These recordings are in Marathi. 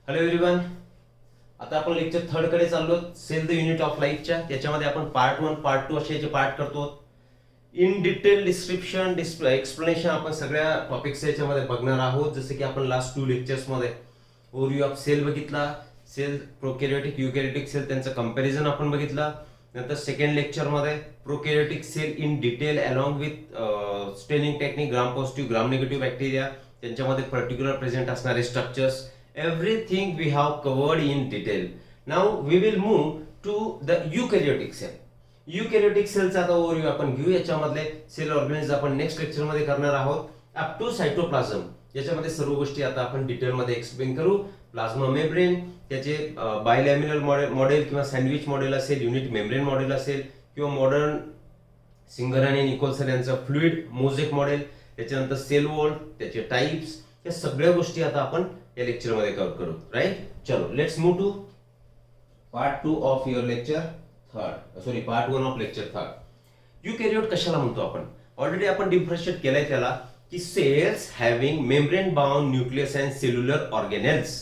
Hello everyone. आता आपण लेक्चर थर्ड कडे चाललो. सेल द युनिट ऑफ लाईफच्या त्याच्यामध्ये आपण पार्ट 1 पार्ट 2 असे याचे पार्ट करतो. इन डिटेल डिस्क्रिप्शन एक्सप्लेनेशन आपण सगळ्या टॉपिक्स याच्यामध्ये बघणार आहोत. जसे की आपण लास्ट 2 लेक्चर्स मध्ये ओव्हरव्ह्यू ऑफ सेल बघितला, सेल प्रोकॅरियोटिक युकॅरियोटिक सेल त्यांचं कंपॅरिझन आपण बघितला. नंतर सेकंड लेक्चर मध्ये prokaryotic cell in detail along with staining technique, gram positive gram negative bacteria, त्यांच्यामध्ये पर्टिक्युलर प्रेझेंट असणारे structures, everything we have covered in detail. Now we will move to the eukaryotic cell. eukaryotic cellचा आता ओव्हरव्ह्यू आपण घेऊ. याच्यामधले सेल ऑर्गॅनिझम आपण नेक्स्ट लेक्चर मध्ये करणार आहोत अप टू सायटोप्लाझम. याच्यामध्ये सर्व गोष्टी आता आपण डिटेल मध्ये एक्सप्लेन करू. प्लाझ्मा मेम्ब्रेन, त्याचे बायलॅमिनल मॉडेल किंवा सँडविच मॉडेल असेल, युनिट मेम्ब्रेन मॉडेल असेल, किंवा मॉडर्न सिंगर आणि निकोल्सन यांचं फ्लुइड मोझेक मॉडेल, त्याच्यानंतर सेल वॉल, त्याचे टाइप्स, या सगळ्या गोष्टी आता आपण या लेक्चर मध्ये कव्हर करू. राईट, चलो let's move to part 2 of your lecture third. Sorry, part 1 of lecture third. Eukaryote कशाला म्हणतो आपण? ऑलरेडी आपण डिफरन्शिएट केलंय त्याला की cells having membrane bound nucleus and cellular organelles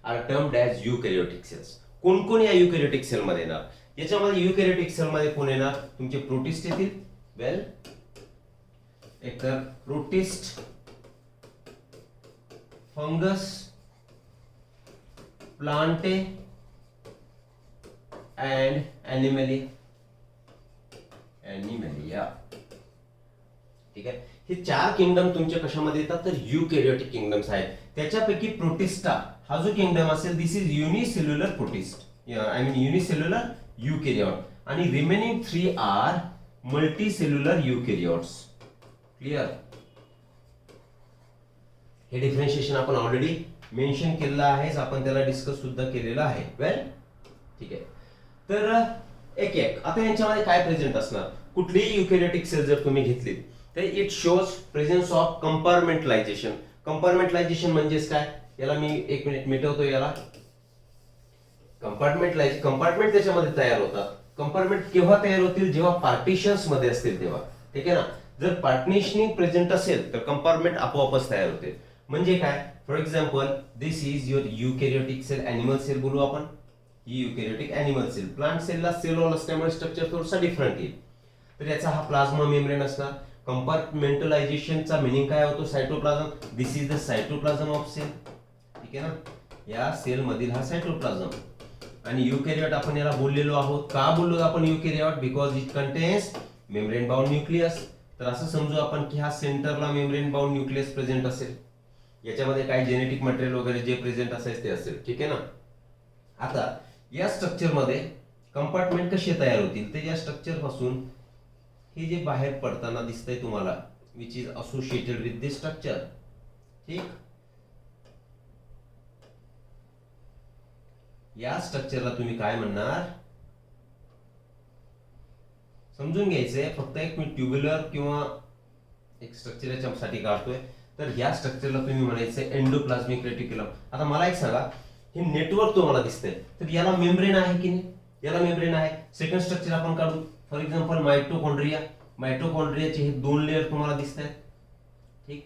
are termed as eukaryotic cells. कोण कोण या युकॅरियोटिक सेल मध्ये येणार? याच्यामध्ये युकॅरियोटिक सेल मध्ये कोण येणार? तुमचे प्रोटिस्ट येतील. वेल, एकतर प्रोटिस्ट, फंगस, प्लांटे अँड ॲनिमलिया. ठीक आहे. हे 4 किंगडम तुमच्या कशामध्ये येतात? तर युकॅरियोटिक किंगडम्स आहेत. त्याच्यापैकी प्रोटिस्टा हा जो किंगडम असेल, this is unicellular protist, I mean unicellular eukaryote, आणि remaining 3 are multicellular eukaryotes. Clear? हे डिफरन्शिएशन आपण ऑलरेडी मेन्शन केलेलं आहे, आपण त्याला डिस्कस सुद्धा केलेलं आहे. वेल, ठीक आहे. तर एक एक आता यांच्यामध्ये काय प्रेझेंट असणार? कुठलीही युकॅरियोटिक सेल जर तुम्ही घेतली तर it shows presence of compartmentalisation. Compartmentalisation म्हणजेच काय? याला मी एक मिनिट मिटवतो. याला कंपार्टमेंट त्याच्यामध्ये तयार होतात. कंपार्टमेंट केव्हा तयार होतील? जेव्हा पार्टिशन्स मध्ये असतील तेव्हा. ठीक आहे ना? जर पार्टिशनिंग प्रेझेंट असेल तर कंपार्टमेंट आपोआपच तयार होते. म्हणजे काय? For example, this is your eukaryotic cell. Animal cell बोलू आपण. ही युकॅरियोटिक ॲनिमल सेल. प्लांट सेलला सेल वॉल असल्यामुळे स्ट्रक्चर थोडासा डिफरंट येईल. तर याचा हा प्लाझ्मा मेम्ब्रेन असणार. कंपार्टमेंटलायझेशनचा मिनिंग काय होतो? Cytoplasm. This is the cytoplasm of cell. ठीक आहे ना? या सेल मधील हा सायटोप्लाझम. आणि युकॅरियोट आपण याला बोललेलो आहोत. का बोललो आपण eukaryote? Because it contains membrane bound nucleus. तर असं समजू आपण की हा सेंटरला मेम्ब्रेन बाउंड न्यूक्लियस प्रेझेंट असेल. याच्यामध्ये काय जेनेटिक मटेरियल वगैरे जे प्रेझेंट असेल ते असेल. ठीक आहे ना? आता या स्ट्रक्चर मध्ये कंपार्टमेंट कसे तयार होतील? तर या स्ट्रक्चर पासून हे जे बाहेर पडताना दिसतंय तुम्हाला, which is associated with this structure. ठीक, या स्ट्रक्चरला तुम्ही काय म्हणणार? समजून घ्यायचंय. फक्त एक मी ट्युब्युलर किंवा एक स्ट्रक्चर याच्यासाठी काढतोय. तर या स्ट्रक्चरला तुम्ही म्हणायचंय एंडोप्लाझ्मिक रेटिक्युलम. आता मला एक सांगा, हे नेटवर्क तुम्हाला दिसतंय, तर याला मेम्ब्रेन आहे की नाही? याला मेम्ब्रेन आहे. सेकंड स्ट्रक्चर आपण काढू. For example, mitochondria. मायटोकॉन्ड्रियाचे हे 2 लेअर तुम्हाला दिसत आहेत. ठीक,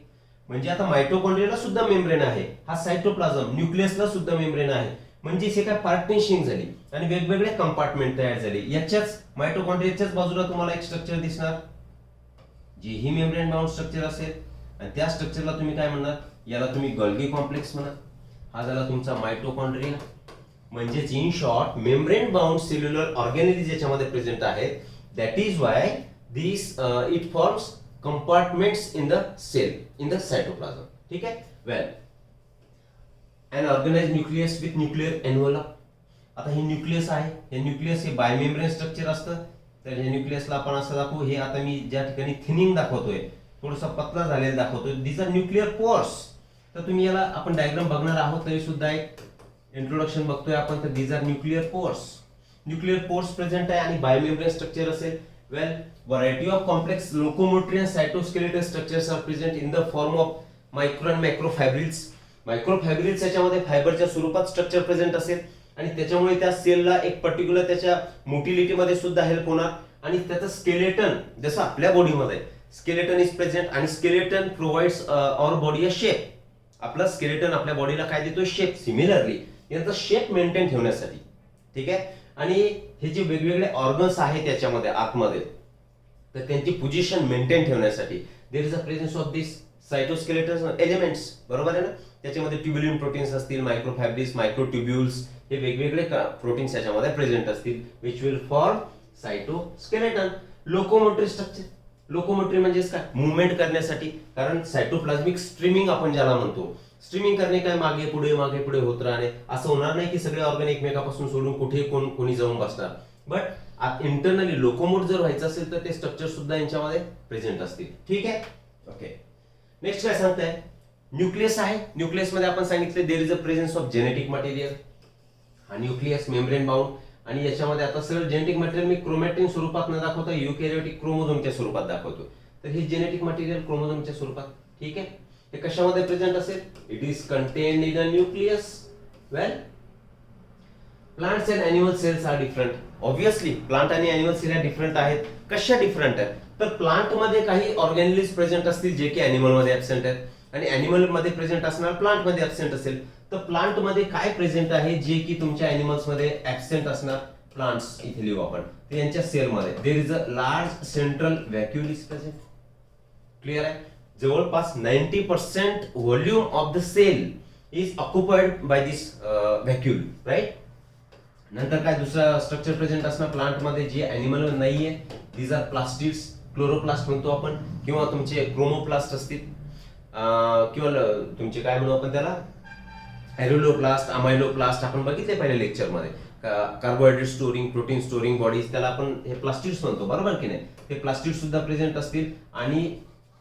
म्हणजे आता मायटोकॉन्ड्रियाला सुद्धा मेम्ब्रेन आहे. हा सायटोप्लाझम, न्यूक्लियसला सुद्धा मेम्ब्रेन आहे. म्हणजे हे काय पार्टिशनिंग झाली आणि वेगवेगळे कंपार्टमेंट तयार झाले. याच्याच मायटोकॉन्ड्रियाच्याच बाजूला तुम्हाला एक स्ट्रक्चर दिसणार, जी ही मेम्ब्रेन बाउंड स्ट्रक्चर असेल. आणि त्या स्ट्रक्चरला तुम्ही काय म्हणणार? याला तुम्ही गोल्गी कॉम्प्लेक्स म्हणा. हा झाला तुमचा मायटोकॉन्ड्रिया. म्हणजेच in short, membrane bound cellular organelles याच्यामध्ये प्रेझेंट आहेत. That is why this it forms compartments in the cell, in the cytoplasm. ठीक आहे. Well, unorganised nucleus with nuclear envelope. आता हे न्यूक्लियस आहे. हे न्यूक्लियस हे बायमेम्ब्रेन स्ट्रक्चर असतं. तर हे न्यूक्लियसला आपण असं दाखवू. हे आता मी ज्या ठिकाणी थिनिंग दाखवतोय, थोडासा पतला झालेला दाखवतोय, दिस आर न्यूक्लियर पोर्स. तर तुम्ही याला आपण डायग्राम बघणार आहोत, तरी सुद्धा एक इंट्रोडक्शन बघतोय आपण. तर this are nuclear pores. Nuclear pores present आहे आणि बायोमेम्ब्रेन स्ट्रक्चर असेल. Well, variety of complex locomotory and cytoskeletal structures are present in the form of micro and macrofibrils. Microfibrils याच्यामध्ये फायबरच्या स्वरूपात स्ट्रक्चर प्रेझेंट असेल आणि त्याच्यामुळे त्या सेलला एक पर्टिक्युलर त्याच्या मोटिलिटीमध्ये सुद्धा हेल्प होणार. आणि त्याचं स्केलेटन जसं आपल्या बॉडीमध्ये स्केलेटन इज प्रेझेंट आणि skeleton provides our body a shape. आपला स्केलेटन आपल्या बॉडीला काय देतो? शेप. सिमिलरली यांचा शेप मेंटेन ठेवण्यासाठी, ठीक आहे. आणि हे जे वेगवेगळे ऑर्गन्स आहेत त्याच्यामध्ये आतमध्ये, तर त्यांची पोझिशन मेंटेन ठेवण्यासाठी there is a presence of this cytoskeleton elements, बरोबर आहे ना. त्याच्यामध्ये ट्युब्युलिन प्रोटीन्स असतील, मायक्रोफॅब्रिक्स, मायक्रोट्युब्युल्स, हे वेगवेगळे प्रोटीन्स याच्यामध्ये प्रेझेंट असतील, which will form cytoskeleton. Locomotory structure, locomotory म्हणजेच काय, मुवमेंट करण्यासाठी. कारण सायटोप्लाझ्मिक स्ट्रीमिंग आपण ज्याला म्हणतो, स्ट्रीमिंग करणे काय, मागे पुढे होत राहणे. असं होणार नाही की सगळे ऑर्गन एकमेकापासून सोडून कुठे कोणी जाऊन बसणार. बट इंटरनली लोकोमोट जर व्हायचं असेल तर ते स्ट्रक्चर सुद्धा यांच्यामध्ये प्रेझेंट असतील, ठीक आहे. ओके, नेक्स्ट काय सांगताय, न्यूक्लियस आहे. न्यूक्लियस मध्ये आपण सांगितले there is a presence of genetic material. हा न्यूक्लियस मेम्ब्रेन बाउंड, आणि याच्यामध्ये आता सगळं जेनेटिक मटेरियल मी क्रोमॅटिन स्वरूपात न दाखवता युकॅरियोटिक क्रोमोझोमच्या स्वरूपात दाखवतो. तर हे जेनेटिक मटेरियल क्रोमोझोमच्या स्वरूपात, ठीक आहे. हे कशामध्ये प्रेझेंट असेल, it is contained in a nucleus. Well, plants and animal cells are different. Obviously plant आणि एनिमल सेल डिफरंट आहेत. कशा डिफरंट आहेत, तर प्लांट मध्ये काही ऑर्गॅनिल्स प्रेझेंट असतील जे की एनिमल मध्ये ऍब्सेंट आहेत, आणि एनिमल मध्ये प्रेझेंट असणार प्लांट मध्ये ऍब्सेंट असेल. तर प्लांट मध्ये काय प्रेझेंट आहे जे की तुमच्या एनिमल्स मध्ये ऍब्सेंट असणार, प्लांट्स इथे लिहू आपण, तर यांच्या सेल मध्ये there is a large central vacuole is present. Clear आहे. जवळपास 90% volume of the cell is occupied by this vacuole, right. नंतर काय दुसरा स्ट्रक्चर प्रेझेंट असणार प्लांट मध्ये जे एनिमल नाहीये, दीज आर प्लास्टिड्स, क्लोरोप्लास्ट म्हणतो आपण, किंवा तुमचे क्रोमोप्लास्ट असतील, किंवा तुमचे काय म्हणू आपण त्याला, एरिलोप्लास्ट, अमायलोप्लास्ट, आपण बघितले पहिल्या लेक्चर मध्ये. Carbohydrate storing, protein storing bodies, त्याला आपण हे प्लास्टिड्स म्हणतो, बरोबर की नाही. ते प्लास्टिड सुद्धा प्रेझेंट असतील. आणि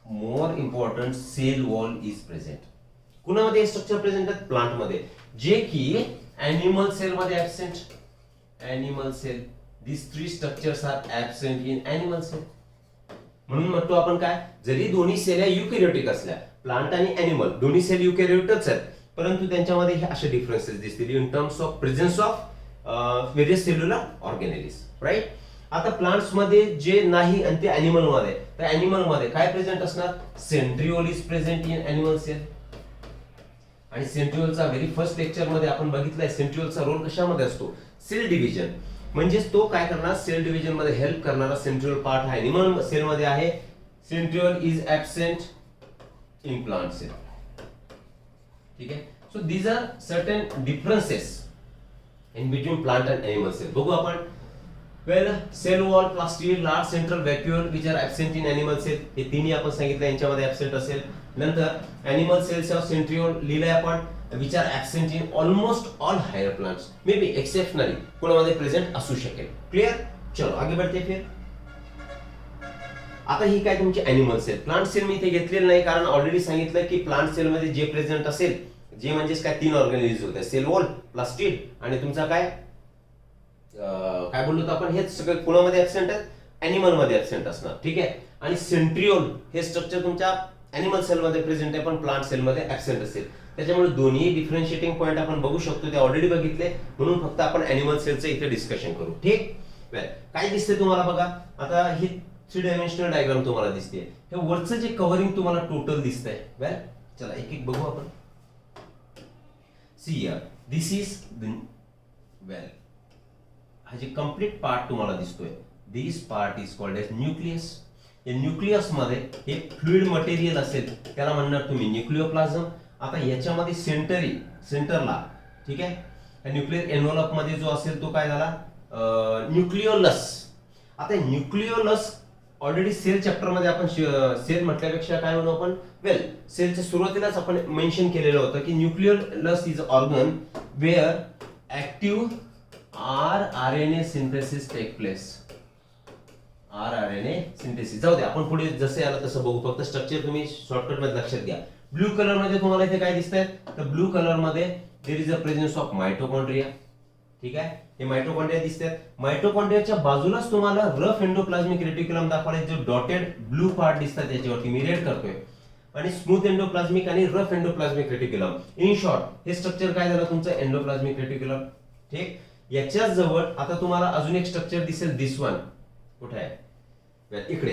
more important, cell wall is present. कुणामध्ये स्ट्रक्चर प्रेझेंट आहेत, प्लांट मध्ये, जे की एनिमल सेल मध्ये absent. Animal cell, this three structures are absent in animal cell. म्हणून म्हणतो आपण काय, जरी दोन्ही सेल युकॅरियोटिक असल्या, प्लांट आणि एनिमल दोन्ही सेल युकॅरियोटिकच आहेत, परंतु त्यांच्यामध्ये हे असे डिफरन्सेस दिसतील in terms of presence of various cellular organelles, right. आता प्लांट्स मध्ये जे नाही आणि ते एनिमल मध्ये, तर एनिमल मध्ये काय प्रेझेंट असणार, centriole is present in animal cell. आणि सेंट्रिओलचा व्हेरी फर्स्ट लेक्चर मध्ये आपण बघितलंय, सेंट्रिओलचा रोल कशामध्ये असतो, सेल डिव्हिजन. म्हणजेच तो काय करणार, सेल डिव्हिजन मध्ये हेल्प करणारा सेंट्रिओल पार्ट हा एनिमल सेल मध्ये आहे. Centriole is absent in plant cell, ठीक आहे. So these are certain differences in between plant and animal cell. बघू आपण. Well, cell wall, plastid, large central vacuole which are absent in animal cell, हे तिन्ही आपण सांगितलं यांच्यामध्ये ऍब्सेंट असेल. नंतर एनिमल सेल्स ऑफ सेंट्रिओल लिहिलंय आपण, which are absent in almost all higher plants, may be exceptionally कोणामध्ये प्रेझेंट असू शकेल. क्लिअर. चलो आगे बढ़ते फिर. आता ही काय तुमची एनिमल सेल. प्लांट सेल मी इथे घेतलेलं नाही, कारण ऑलरेडी सांगितलं की प्लांट सेल मध्ये जे प्रेझेंट असेल, जे म्हणजेच काय तीन ऑर्गॅनिल्स होते, सेल वॉल, प्लास्टिड आणि तुमचा काय बोललो आपण, हेच सगळे कोणामध्ये ऍब्सेंट आहेत, एनिमल मध्ये ऍब्सेंट असणार, ठीक आहे. आणि सेंट्रिओल हे स्ट्रक्चर तुमच्या एनिमल सेल मध्ये प्रेझेंट आहे, पण प्लांट सेल मध्ये ऍब्सेंट असेल. त्याच्यामुळे दोन्ही डिफरन्शिएटिंग पॉईंट आपण बघू शकतो, ते ऑलरेडी बघितले, म्हणून फक्त आपण एनिमल सेलचं इथे डिस्कशन करू, ठीक. वेल, काय दिसते तुम्हाला बघा. आता ही 3 डायमेन्शनल डायग्राम तुम्हाला दिसते. हे वरचं जे कव्हरिंग तुम्हाला टोटल दिसतंय. वेल, चला एक एक बघू आपण. See here, this is well, हा जे कंप्लीट पार्ट तुम्हाला दिसतोय, this part is called as nucleus. या न्यूक्लियस मध्ये हे फ्लुइड मटेरियल असेल, त्याला म्हणणार तुम्ही न्यूक्लिओप्लाझम. आता याच्यामध्ये सेंटरला, ठीक आहे, न्यूक्लियर एन्व्हलप मध्ये जो असेल तो काय झाला, न्यूक्लिओलस. आता न्यूक्लिओलस ऑलरेडी सेल चॅप्टर मध्ये आपण सेल म्हटल्यापेक्षा काय म्हणू आपण, वेल, सेलच्या सुरुवातीलाच आपण मेन्शन केलेलं होतं की nucleolus is organ where active RNA synthesis take place. RNA synthesis जाऊ द्या, आपण पुढे जसे आलं तसं बघू, फक्त स्ट्रक्चर तुम्ही शॉर्टकट मध्ये लक्षात घ्या. ब्लू कलर मध्ये तुम्हाला इथे काय दिसतंय, तर ब्लू कलर मध्ये there is a presence of mitochondria, ठीक आहे. हे मायटोकॉन्ड्रिया दिसतात. मायटोकॉन्ड्रियाच्या बाजूलाच तुम्हाला रफ एंडोप्लाझ्मिक रेटिक्युलम दाखवलाय, जो डॉटेड ब्लू पार्ट दिसतात त्याच्यावरती मी रेड करतोय, आणि स्मूथ एंडोप्लाझ्मिक आणि rough endoplasmic reticulum. In short हे स्ट्रक्चर काय झालं तुमचं, एंडोप्लाझ्मिक रेटिक्युलम, ठीक. याच्या जवळ आता तुम्हाला अजून एक स्ट्रक्चर दिसेल, दिस वन, कुठे आहे, इकडे,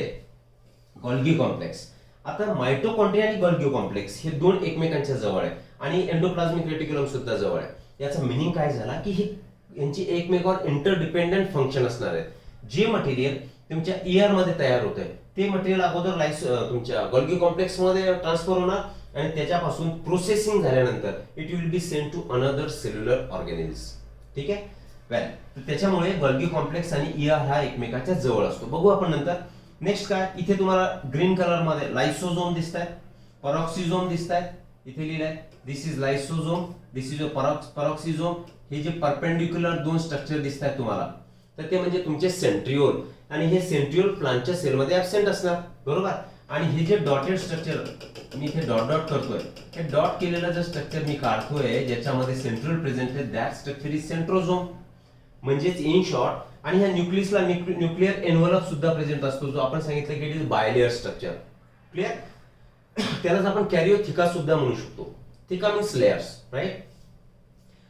गोल्गी कॉम्प्लेक्स. आता मायटोकॉन्ड्रिया आणि गोल्गी कॉम्प्लेक्स हे दोन एकमेकांच्या जवळ आहे, आणि एंडोप्लाझ्मिक रेटिक्युलम सुद्धा जवळ आहे. याचा मिनिंग काय झाला की ही यांची एकमेकावर इंटरडिपेंडंट फंक्शन असणार आहे. जे मटेरियल तुमच्या ईआर मध्ये तयार होत आहे ते मटेरियल अगोदर तुमच्या गोल्गी कॉम्प्लेक्स मध्ये ट्रान्सफर होणार आणि त्याच्यापासून प्रोसेसिंग झाल्यानंतर it will be send to another cellular organism. ठीक आहे. वेल, तर त्याच्यामुळे गोल्गी कॉम्प्लेक्स आणि ईआर हा एकमेकाच्या जवळ असतो. बघू आपण नंतर. नेक्स्ट काय, इथे तुम्हाला ग्रीन कलर मध्ये लायसोझोम दिसत आहेत, पॉरॉक्सिझोम दिसत आहेत. इथे लिहिलंय दिस इज लायसोझोम, दिस इज अ पॉरॉक्सिझोम. हे जे परपेंडिक्युलर दोन स्ट्रक्चर दिसत आहेत तुम्हाला, तर ते म्हणजे तुमचे सेंट्रिओल, आणि हे सेंट्रिओल प्लांटच्या सेलमध्ये ऍबसेंट असणार, बरोबर. आणि हे जे डॉटेड स्ट्रक्चर मी इथे डॉट डॉट करतोय, हे डॉट केलेलं जे स्ट्रक्चर मी काढतोय ज्याच्यामध्ये सेंट्रिओल प्रेझेंट आहे, दॅट स्ट्रक्चर इज सेंट्रोझोम. म्हणजेच इन शॉर्ट, आणि ह्या न्यूक्लियसला न्यूक्लियर एनव्हलप सुद्धा प्रेझेंट असतो, जो आपण सांगितलं की इट इज बायलेअर स्ट्रक्चर. क्लिअर. त्यालाच आपण कॅरिओथिका सुद्धा म्हणू शकतो. थिका मीन्स लेयर्स, राईट.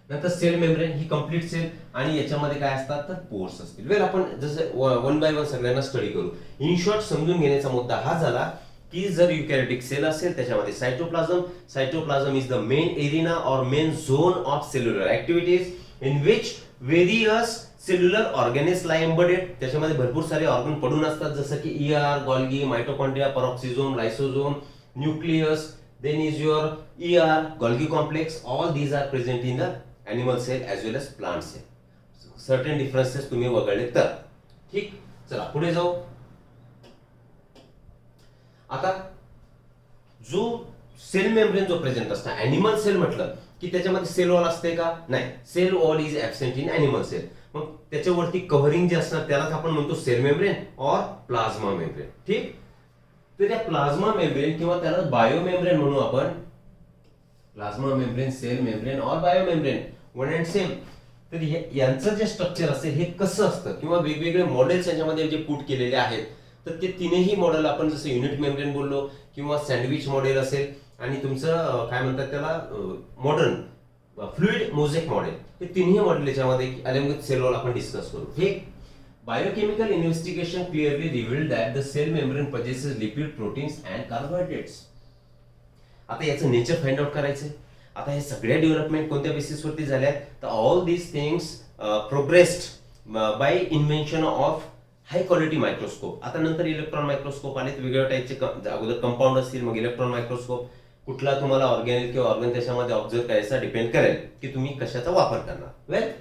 नंतर सेल मेम्ब्रेन, ही कंप्लीट सेल, आणि याच्यामध्ये काय असतात तर पोर्स असतील. वेल, आपण जसं वन बाय वन सगळ्यांना स्टडी करू. इन शॉर्ट समजून घेण्याचा मुद्दा हा झाला की जर युकॅरियोटिक सेल असेल त्याच्यामध्ये cytoplasm is the main arena or main zone of cellular activities in which various cellular organelles lie embedded. त्याच्यामध्ये भरपूर सारे ऑर्गन पडून असतात, जसं की ER, Golgi, mitochondria, peroxisome, lysosome, nucleus, then is your ER, Golgi complex. All these are present in the animal cell as well as plant cell. Certain differences तुम्ही वगळले तर. ठीक. चला पुढे जाऊ. आता जो सेल मेम्ब्रेन जो प्रेझेंट असतो, अॅनिमल सेल म्हटलं की त्याच्यामध्ये सेल वॉल असते का? नाही. Cell wall is absent in animal cell. मग त्याच्यावरती कव्हरिंग जे असणार त्यालाच आपण म्हणतो सेल मेम्ब्रेन और प्लाझ्मा मेम्ब्रेन. ठीक. तर त्या प्लाझ्मा मेम्ब्रेन किंवा त्याला बायो मेम्ब्रेन म्हणू आपण. प्लाझ्मा मेम्ब्रेन, सेल मेम्ब्रेन और bio membrane, one and same. तर यांचं जे स्ट्रक्चर असेल हे कसं असतं, किंवा वेगवेगळे मॉडेल्स याच्यामध्ये जे पुट केलेले आहेत, तर ते तीनही मॉडेल आपण जसं युनिट मेम्ब्रेन बोललो किंवा सँडविच मॉडेल असेल, आणि तुमचं काय म्हणतात त्याला मॉडर्न फ्लुइड मोझेक मॉडेल, हे तिन्ही मॉडेल याच्यामध्ये अलॉंग विथ सेल वॉल आपण डिस्कस करू. हे biochemical investigation clearly revealed that the cell membrane possesses lipid, proteins and carbohydrates. आता याचं नेचर फाइंड आउट करायचंय. आता हे सगळ्या डेव्हलपमेंट कोणत्या बेसिस वरती झाल्या, तर all these things progressed by invention of high quality microscope. आता नंतर इलेक्ट्रॉन मायक्रोस्कोप आले, वेगवेगळ्या टाईपचे अगोदर कंपाऊंड असतील, मग इलेक्ट्रॉन मायक्रोस्कोप. कुठला तुम्हाला ऑर्गॅनिक किंवा ऑर्गन त्याच्यामध्ये ऑब्झर्व करायचा डिपेंड करेल की तुम्ही कशाचा वापर करणार. वेल,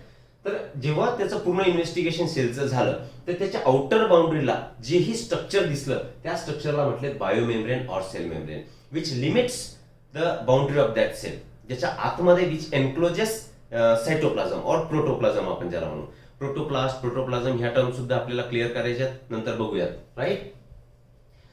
तर जेव्हा त्याचं पूर्ण इन्व्हेस्टिगेशन सेलचं झालं, तर त्याच्या आउटर बाउंड्रीला जेही स्ट्रक्चर दिसलं त्या स्ट्रक्चरला म्हटले बायो मेम्ब्रेन और cell membrane, which limits the boundary of that cell. ज्याच्या आतमध्ये विच एन्क्लोजेस सायटोप्लाझम और प्रोटोप्लाझम आपण ज्याला म्हणू. प्रोटोप्लाझम ह्या टर्म सुद्धा आपल्याला क्लिअर करायच्यात, नंतर बघूयात, राईट.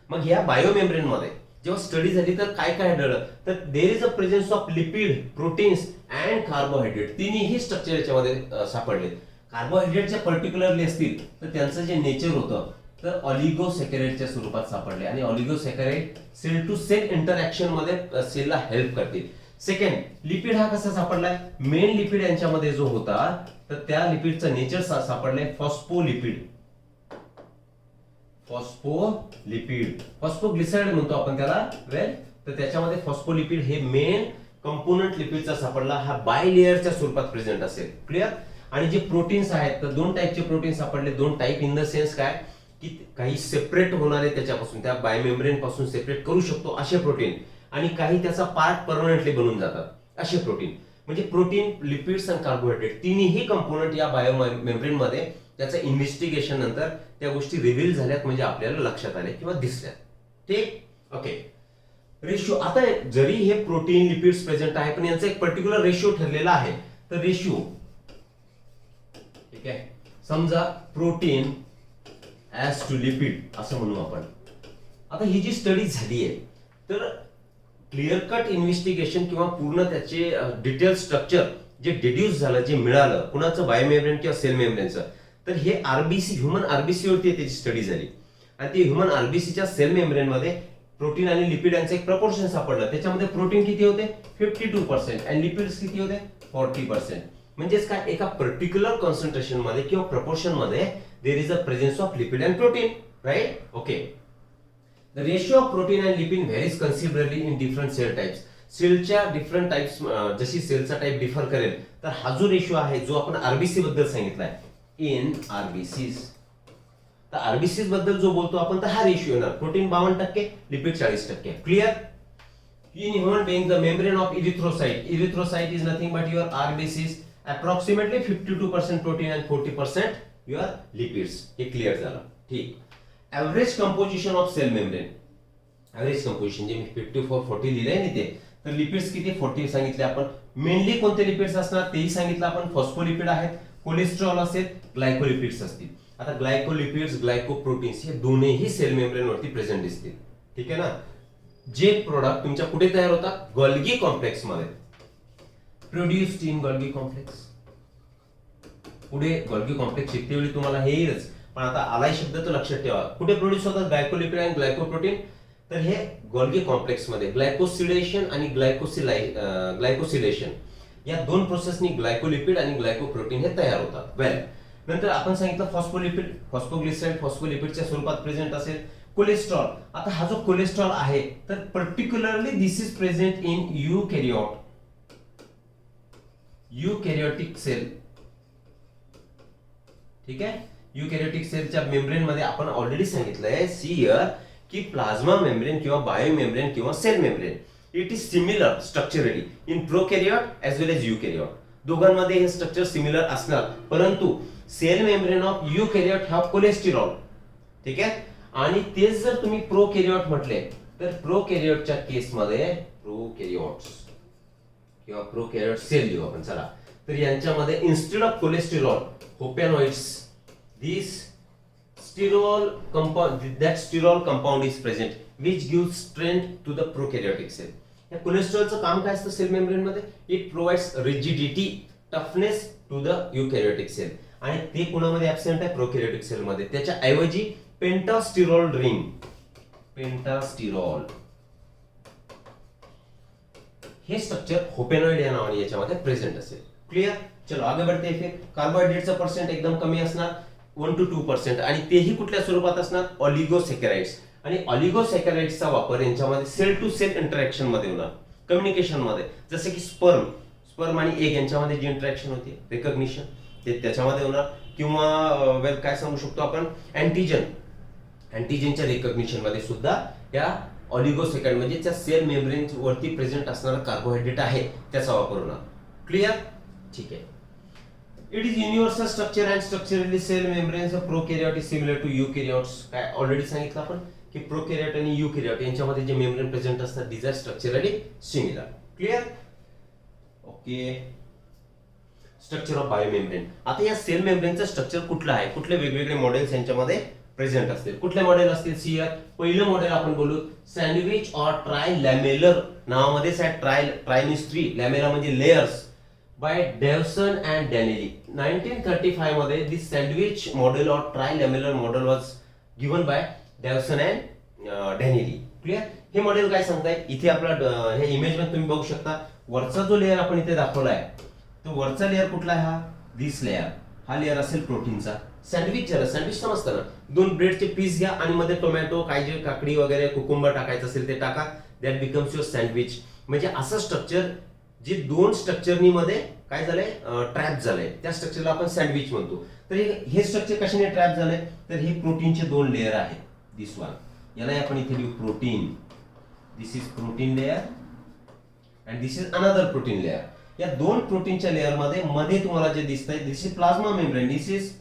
मग ह्या बायो मेम्ब्रेन मध्ये जेव्हा स्टडी झाली तर काय काय आढळलं, तर देर is a presence of lipid, proteins and carbohydrate. तिन्ही स्ट्रक्चर याच्यामध्ये सापडले. कार्बोहायड्रेटच्या पर्टिक्युलरली असतील तर त्यांचं जे नेचर होतं तर ऑलिगोसॅकॅराइडच्या स्वरूपात सापडले, आणि ऑलिगोसॅकॅराइड सेल टू सेल इंटरॅक्शन मध्ये सेलला हेल्प करतील. सेकंड, लिपिड हा कसा सापडलाय, मेन लिपिड यांच्यामध्ये जो होता तर त्या लिपिडचं नेचर सापडलंय फॉस्फोलिपिड. फॉस्फोग्लिसराइड म्हणतो आपण त्याला. वेल, तर त्याच्यामध्ये फॉस्फोलिपिड हे मेन कंपोनंट लिपिडचा सापडला. हा बाय लेअरच्या स्वरूपात प्रेझेंट असेल. क्लिअर. आणि जे प्रोटीन्स आहेत तर दोन टाईपचे प्रोटीन सापडले. दोन टाईप इन द सेन्स काय, की काही सेपरेट होणारे त्याच्यापासून, त्या बायोमेम्ब्रेन पासून सेपरेट करू शकतो असे प्रोटीन, आणि काही त्याचा पार्ट परमनंटली बनून जातात असे प्रोटीन. म्हणजे प्रोटीन, लिपिड्स आणि कार्बोहायड्रेट तिन्ही कंपोनंट या बायो मेम्ब्रेन मध्ये त्याचं इन्व्हेस्टिगेशन नंतर त्या गोष्टी रिव्हील झाल्यात, म्हणजे आपल्याला लक्षात आले किंवा दिसल्यात. ठीक. ओके. रेशिओ, आता जरी हे प्रोटीन, लिपिड्स प्रेझेंट आहे, पण यांचा एक पर्टिक्युलर रेशिओ ठरलेला आहे. तर रेशिओ, ठीक आहे, समजा प्रोटीन ऍज टू लिपिड असं म्हणू आपण. आता ही जी स्टडी झाली आहे तर क्लिअर कट इन्व्हेस्टिगेशन किंवा पूर्ण त्याचे डिटेल स्ट्रक्चर जे डिड्यूस झालं, जे मिळालं कुणाचं, बायोमेम्ब्रेन किंवा सेल मेम्ब्रेनचं, तर हे आरबीसी, ह्युमन आरबीसी वरती त्याची स्टडी झाली. आणि ती ह्युमन आरबीसीच्या सेल मेम्ब्रेन मध्ये प्रोटीन आणि लिपिड यांचं एक प्रपोर्शन सापडलं. त्याच्यामध्ये प्रोटीन किती होते 52% आणि लिपिड्स किती होते 40%. म्हणजेच काय, एका पर्टिक्युलर कॉन्सन्ट्रेशन मध्ये किंवा प्रपोर्शन मध्ये there is a presence of lipid and protein, right. Okay. The ratio of protein and lipid varies considerably in different cell types. सेलच्या डिफरंट टाइप्स, जशी सेलचा टाइप डिफर करेल, तर हा जो रेशो आहे जो आपण आरबीसी बद्दल सांगितलाय इन आरबीसीज, तर आरबीसीज बद्दल जो बोलतो आपण तर हा रेशो येणार, protein 52%, lipid 40%. Clear? In human being, the membrane of erythrocyte is nothing but your RBCs, approximately 52% protein and 40% your lipids. हे क्लिअर झालं. ठीक. Average composition of cell membrane. Average composition जे मी 54-40 लिहिलंय ना ते, तर लिपिड्स किती 40 सांगितले आपण. मेनली कोणते लिपिड्स असणार तेही सांगितलं आपण. फॉस्फोलिपिड आहेत, कोलेस्ट्रॉल असेल, ग्लायकोलिपिड्स असतील. आता ग्लायकोलिपिड्स, ग्लायकोप्रोटीन्स हे दोन्हीही सेल मेम्ब्रेन वरती प्रेझेंट दिसतील. ठीक आहे ना. जे प्रोडक्ट तुमच्या कुठे तयार होतात, गोल्गी कॉम्प्लेक्स मध्ये, प्रोड्युस्ड इन गोल्गी कॉम्प्लेक्स. पुढे गोल्गी कॉम्प्लेक्स शिकते वेळी तुम्हाला हे येईलच, पण आता आलाय शब्द तर लक्षात ठेवा. कुठे प्रोड्यूस होतात ग्लायकोलिपिड आणि ग्लायकोप्रोटीन, तर हे गोल्गी कॉम्प्लेक्स मध्ये ग्लायकोसिलेशन आणि ग्लायकोसिलेशन या दोन प्रोसेसनी ग्लायकोलिपिड आणि ग्लायकोप्रोटीन हे तयार होतात. वेल, नंतर आपण सांगितलं फॉस्फोलिपिड, फॉस्फोग्लिसराइड फॉस्फोलिपिडच्या स्वरूपात प्रेझेंट असेल. कोलेस्ट्रॉल, आता हा जो कोलेस्ट्रॉल आहे तर particularly this is present in eukaryotic cell. ठीक आहे. यूकॅरियोटिक सेलच्या मेम्ब्रेन मध्ये आपण ऑलरेडी सांगितलंय सी हियर की प्लाझ्मा मेम्ब्रेन किंवा बायो मेम्ब्रेन किंवा cell membrane it is similar structurally in prokaryote as well as eukaryote. दोघांमध्ये हे स्ट्रक्चर सिमिलर असणार, परंतु cell membrane of eukaryote have cholesterol. ठीक आहे. आणि तेच जर तुम्ही प्रोकॅरियोट म्हटले तर प्रोकॅरियोटच्या केसमध्ये प्रोकॅरियोट्स किंवा प्रोकॅरियोट सेल लिहू आपण. चला, तर यांच्यामध्ये instead of cholesterol hopanoids, this sterol compound, that sterol compound is present which gives strength to the prokaryotic cell. या कोलेस्ट्रॉलचं काम काय असतं सेल मेम्ब्रेन मध्ये? It provides rigidity, toughness to the eukaryotic cell. आणि ते कोणामध्ये ऍब्सेंट आहे? प्रोकॅरियोटिक सेल मध्ये. त्याच्या ऐवजी पेंटास्टिरॉल रिंग, पेंटास्टिरॉल हे स्ट्रक्चर होपेनॉइड या नावाने याच्यामध्ये प्रेझेंट असेल. क्लिअर? चलो आगे बढ़ते हैं. कार्बोहायड्रेटचा पर्सेंट एकदम कमी असणार 1 to 2%, आणि तेही कुठल्या स्वरूपात असणार? ऑलिगोसॅकराइड्स. आणि ऑलिगोसॅकराइड्सचा वापर यांच्यामध्ये सेल टू सेल इंटरॅक्शन मध्ये होणार, कम्युनिकेशन मध्ये. जसे की स्पर्म आणि एग यांच्यामध्ये जी इंटरॅक्शन होती, रिकग्निशन, ते त्याच्यामध्ये होणार. किंवा वेल काय सांगू शकतो आपण, अँटीजेनच्या रिकग्निशन मध्ये सुद्धा या ऑलिगोसॅकराइड म्हणजे त्या सेल मेम्ब्रेन वरती प्रेझेंट असणारा कार्बोहायड्रेट आहे त्याचा वापर होणार. क्लिअर? ठीक आहे. It is universal structure and structurally cell membranes of prokaryote is similar to eukaryotes. काय ऑलरेडी सांगितलं आपण की प्रोकॅरियोट आणि यूकॅरियोट यांच्यामध्ये जे मेम्ब्रेन प्रेझेंट असतात these are structurally similar. Clear? Okay. Structure of bio membrane. आता या सेल मेम्ब्रेनचं स्ट्रक्चर कुठलं आहे, कुठले वेगवेगळे मॉडेल्स यांच्यामध्ये प्रेझेंट असतील. कुठले मॉडेल असतील? सियर पहिलं मॉडेल आपण बोलू सँडविच ऑर ट्राय लॅमेलर. नावामध्येच आहे ट्राय मीन्स 3, लॅमेला म्हणजे layers, by Davson and Danielli. 1935 मध्ये this sandwich model or tri lamellar model was given by Davson and Danielli. Clear? हे मॉडेल काय सांगताय? इथे आपला हे इमेज मध्ये तुम्ही बघू शकता. वरचा जो लेअर आपण इथे दाखवलाय तो वरचा लेअर कुठला आहे? हा दिस लेअर. हा लेअर असेल प्रोटीनचा. सँडविच समजतं ना, 2 ब्रेडचे पीस घ्या आणि मध्ये टोमॅटो, काजू, काकडी वगैरे कुकुंबर टाकायचं असेल ते टाका, दॅट बिकम्स युअर सँडविच. म्हणजे असं स्ट्रक्चर जे 2 स्ट्रक्चरनी मध्ये काय झालंय, ट्रॅप झालंय, त्या स्ट्रक्चरला आपण सँडविच म्हणतो. तर हे स्ट्रक्चर कशाने ट्रॅप झालंय? तर हे प्रोटीनचे 2 लेअर आहेत. दिस वन, याला आपण इथे लिहू protein. This is protein layer and this is another protein layer. या 2 प्रोटीनच्या लेअर मध्ये तुम्हाला जे दिसतंय this is plasma membrane. This is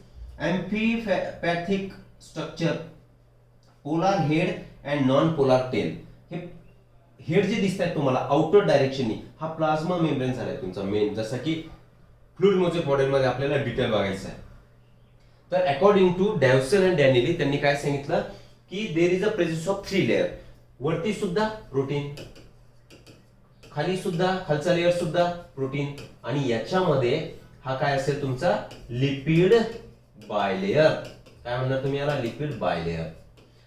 amphipathic structure, polar head and non polar tail. हे हेड जे दिसतात तुम्हाला आउटर डायरेक्शननी, हा प्लाझ्मा मेम्ब्रेन झालाय तुमचा मेन, जसं की फ्लुइड मोजेक मॉडेल मध्ये आपल्याला डिटेल बघायचं आहे. तर अकॉर्डिंग टू डेव्हसन अँड डॅनिली त्यांनी काय सांगितलं की देर is a presence of 3 layer. वरती सुद्धा प्रोटीन, खाली सुद्धा, खालचा लेअर सुद्धा प्रोटीन, आणि याच्यामध्ये हा काय असेल तुमचा लिपिड बायलेयर. काय म्हणणार तुम्ही याला? Lipid bilayer.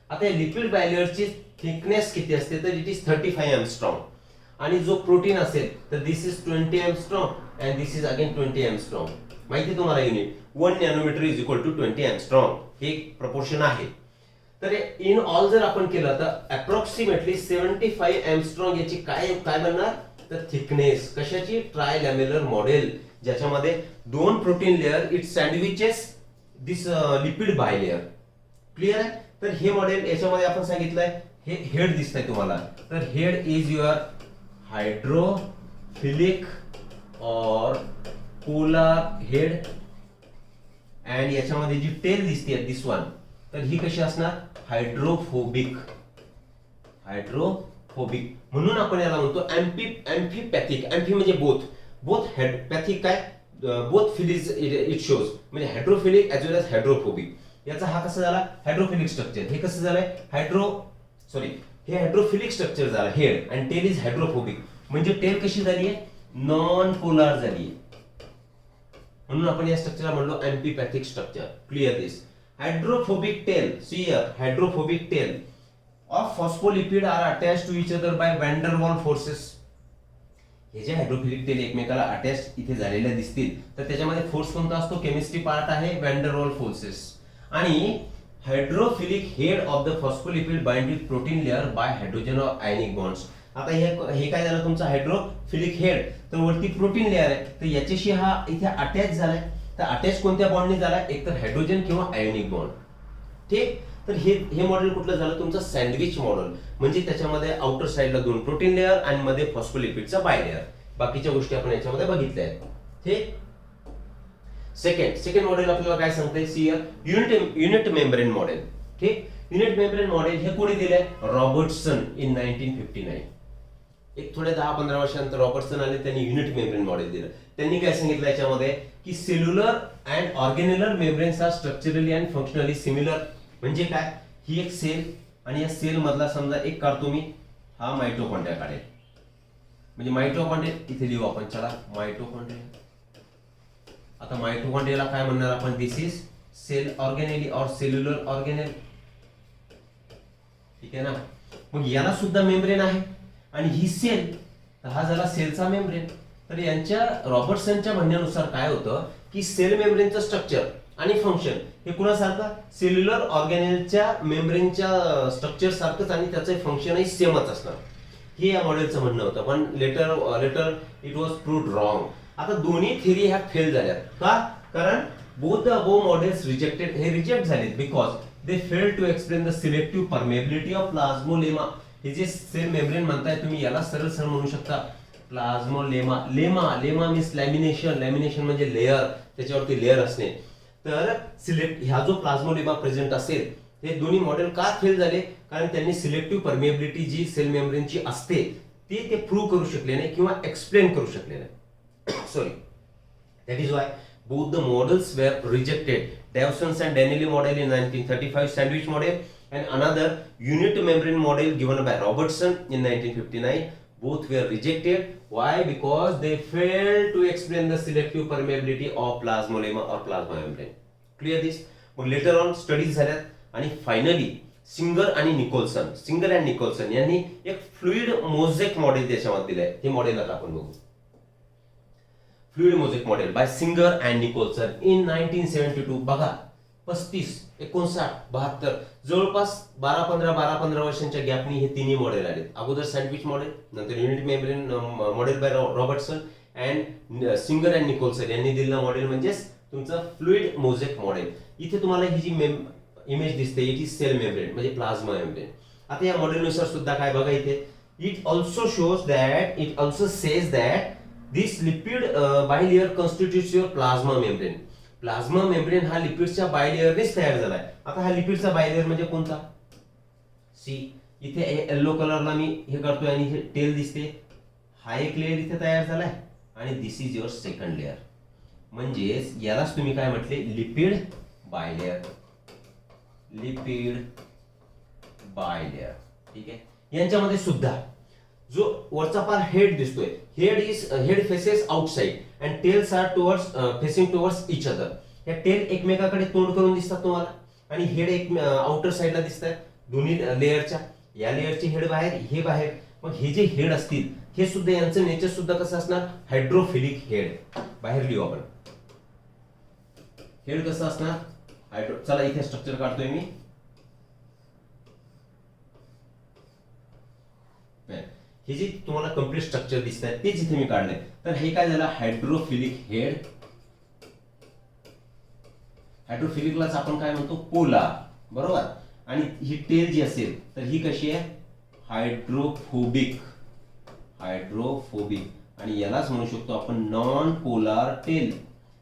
आता या लिपिड बायलेयरची थिकनेस किती असते? तर इट इज 35 एंगस्ट्रॉम. आणि जो प्रोटीन असेल तर this is 20 angstrom and this is again 20 angstrom. माहिती तुम्हाला unit 1 nanometer is equal to 20 angstrom. हे प्रपोर्शन आहे. तर इन ऑल जर आपण केलं तर अप्रॉक्सिमेटली 75 एंगस्ट्रॉम याची काय बनणार? तर थिकनेस कशाची, ट्रायलॅमेलर मॉडेल, ज्याच्यामध्ये 2 protein layer it sandwiches this lipid bilayer. Clear आहे. तर हे मॉडेल याच्यामध्ये आपण सांगितलंय, हे हेड दिसतंय तुम्हाला, तर हेड इज युअर हायड्रोफिलिक और पोलर हेड, अँड याच्यामध्ये जी टेल दिसते दिस वन, तर ही कशी असणार, हायड्रोफोबिक. हायड्रोफोबिक म्हणून आपण याला म्हणतो एम्फीपॅथिक. एम्फी म्हणजे बोथ हेड, पॅथिक काय, बोथ फिलिज इट शोज, म्हणजे hydrophilic age well age hydrophobic. याचा हा कसा झाला, हायड्रोफिलिक स्ट्रक्चर. हे कसं झालंय, हे हायड्रोफिलिक स्ट्रक्चर झालं head, and tail is hydrophobic. म्हणजे टेल कशी झाली आहे, नॉन पोलर झाली आहे, म्हणून आपण या स्ट्रक्चरला म्हणलो amphipathic structure. Clear this. Hydrophobic tail, see here, hydrophobic tail of phospholipid are attached to each other by van der Waals forces. हे जे हायड्रोफिलिक टेल एकमेकाला अटॅच इथे झालेल्या दिसतील, तर त्याच्यामध्ये फोर्स कोणता असतो, केमिस्ट्री पार्ट आहे वॅन डर वाल फोर्सेस. आणि hydrophilic head of the phospholipid bind with protein layer by hydrogen और आयनिक बॉन्ड्स. आता हे काय झालं तुमचं हायड्रोफिलिक हेड, तर वरती प्रोटीन लेअर आहे, तर याच्याशी हा इथे अटॅच झालाय. तर अटॅच कोणत्या बॉन्डने झालाय, एक तर हायड्रोजन किंवा आयोनिक बॉन्ड. ठीक. तर हे मॉडेल कुठलं झालं तुमचं, सँडविच मॉडेल. म्हणजे त्याच्यामध्ये आउटर साइडला 2 प्रोटीन लेअर आणि मध्ये फॉस्फोलिपिडचा बायलेअर. बाकीच्या गोष्टी आपण याच्यामध्ये बघितल्या आहेत. ठीक. सेकंड मॉडेल आपल्याला काय सांगते, see here, unit membrane model. ठीक. युनिट मेम्ब्रेन मॉडेल हे कोणी दिलंय, रॉबर्टसन इन 1959. एक थोडे 10-15 वर्षानंतर रॉबर्टसन आले, त्यांनी युनिट मेम्ब्रेन मॉडेल दिलं. त्यांनी काय सांगितलं याच्यामध्ये, की cellular and organellar membranes are structurally and functionally similar. म्हणजे काय, ही एक सेल, आणि या सेल मधला समजा एक काढतो मी, हा मायटोकॉन्ड्रिया काढेल. म्हणजे मायटोकॉन्ड्रिया इथे लिहू आपण, चला मायटोकॉन्ड्रिया. आता मायटोकॉन्ड्रियाला काय म्हणणार आपण, दिस इज सेल ऑर्गेनेली और सेल्युलर ऑर्गेनेल. ठीक आहे ना. मग याला सुद्धा मेम्ब्रेन आहे, आणि ही सेल, तर हा झाला सेलचा मेम्ब्रेन. तर यांच्या रॉबर्टसनच्या म्हणण्यानुसार काय होतं, की सेल मेम्ब्रेनचं स्ट्रक्चर आणि फंक्शन हे कुणासारखं, सेल्युलर ऑर्गेनेलच्या मेम्ब्रेनच्या स्ट्रक्चर सारखंच, आणि त्याचं फंक्शनही सेमच असणार. हे या मॉडेलचं म्हणणं होतं. पण later it was proved wrong. आता दोन्ही थिअरी ह्या फेल झाल्या. का, कारण both the above models rejected, हे रिजेक्ट झालेत because they fail to explain the selective permeability of plasmalemma. हे जे सेल मेम्ब्रेन म्हणताय तुम्ही, याला सरळ म्हणू शकता plasmalemma. Lemma means lamination. Lamination म्हणजे लेअर, त्याच्यावरती लेअर असणे. तर ह्या जो प्लाझ्मोलेमा प्रेझेंट असेल, हे दोन्ही मॉडेल का फेल झाले, कारण त्यांनी सिलेक्टिव्ह परमेबिलिटी जी सेल मेम्ब्रेनची असते ती ते प्रूव्ह करू शकले नाही किंवा एक्सप्लेन करू शकले नाही. Sorry, that is Y both the models were rejected. Dawson's and Danieli model in 1935, sandwich model, and another unit membrane model given by Robertson in 1959. Both were rejected. Why? Because they failed to explain the selective permeability of plasmolema or plasma membrane. Clear this? मग later on studies झाल्यात, आणि फायनली सिंगर अँड निकोलसन यांनी एक फ्लुइड मोझेक मॉडेल त्याच्यामध्ये दिलंय. हे मॉडेल आता आपण बघू. Fluid mosaic model by Singer and Nicolson in 1972. बघा, 35, 59, 72, जवळपास 12-15 वर्षांच्या गॅपनी हे तिन्ही मॉडेल आले. अगोदर सँडविच मॉडेल, नंतर unit membrane model by Robertson, and Singer and Nicolson यांनी दिलेलं मॉडेल म्हणजेच तुमचं फ्लुइड मोझेक मॉडेल. इथे तुम्हाला ही जी इमेज दिसते, इट इज सेल मेम्ब्रेन म्हणजे प्लाझ्मा मेम्ब्रेन. आता या मॉडेलनुसार सुद्धा काय बघा इथे, it also says that this lipid bilayer constitutes your plasma membrane. Plasma membrane हा लिपिडच्या बायलेअरनेच तयार झालाय. आता हा लिपिडचा बायलेअर म्हणजे कोणता, सी इथे येलो कलरला मी हे करतोय, आणि हे टेल दिसते. हा एक लेअर इथे तयार झालाय, आणि दिस इज युअर सेकंड लेअर. म्हणजेच यालाच तुम्ही काय म्हटले, लिपिड बायलेअर. ठीक आहे. यांच्यामध्ये सुद्धा जो वरचा पार हेड दिसतोय, head faces outside and tails are facing towards each other. या टेल एकमेकाकडे तोंड करून दिसतात तुम्हाला, आणि हेड एक आउटर साइडला दिसतात दोन्ही लेअरच्या. या लेअरची हेड बाहेर, हे बाहेर. मग हे जे हेड असतील, हे सुद्धा यांचं नेचर सुद्धा कसं असणार, हायड्रोफिलिक हेड. बाहेर लिहू आपण, हेड कसं असणार, चला इथे स्ट्रक्चर काढतोय मी. हे जे तुम्हाला कम्प्लीट स्ट्रक्चर दिसत आहे तेच इथे मी काढलंय. तर हे काय झालं, हायड्रोफिलिक हेड. हायड्रोफिलिकलाच आपण काय म्हणतो, पोलार, बरोबर. आणि ही टेल जी असेल तर ही कशी आहे, हायड्रोफोबिक. हायड्रोफोबिक आणि यालाच म्हणू शकतो आपण नॉन पोलार टेल.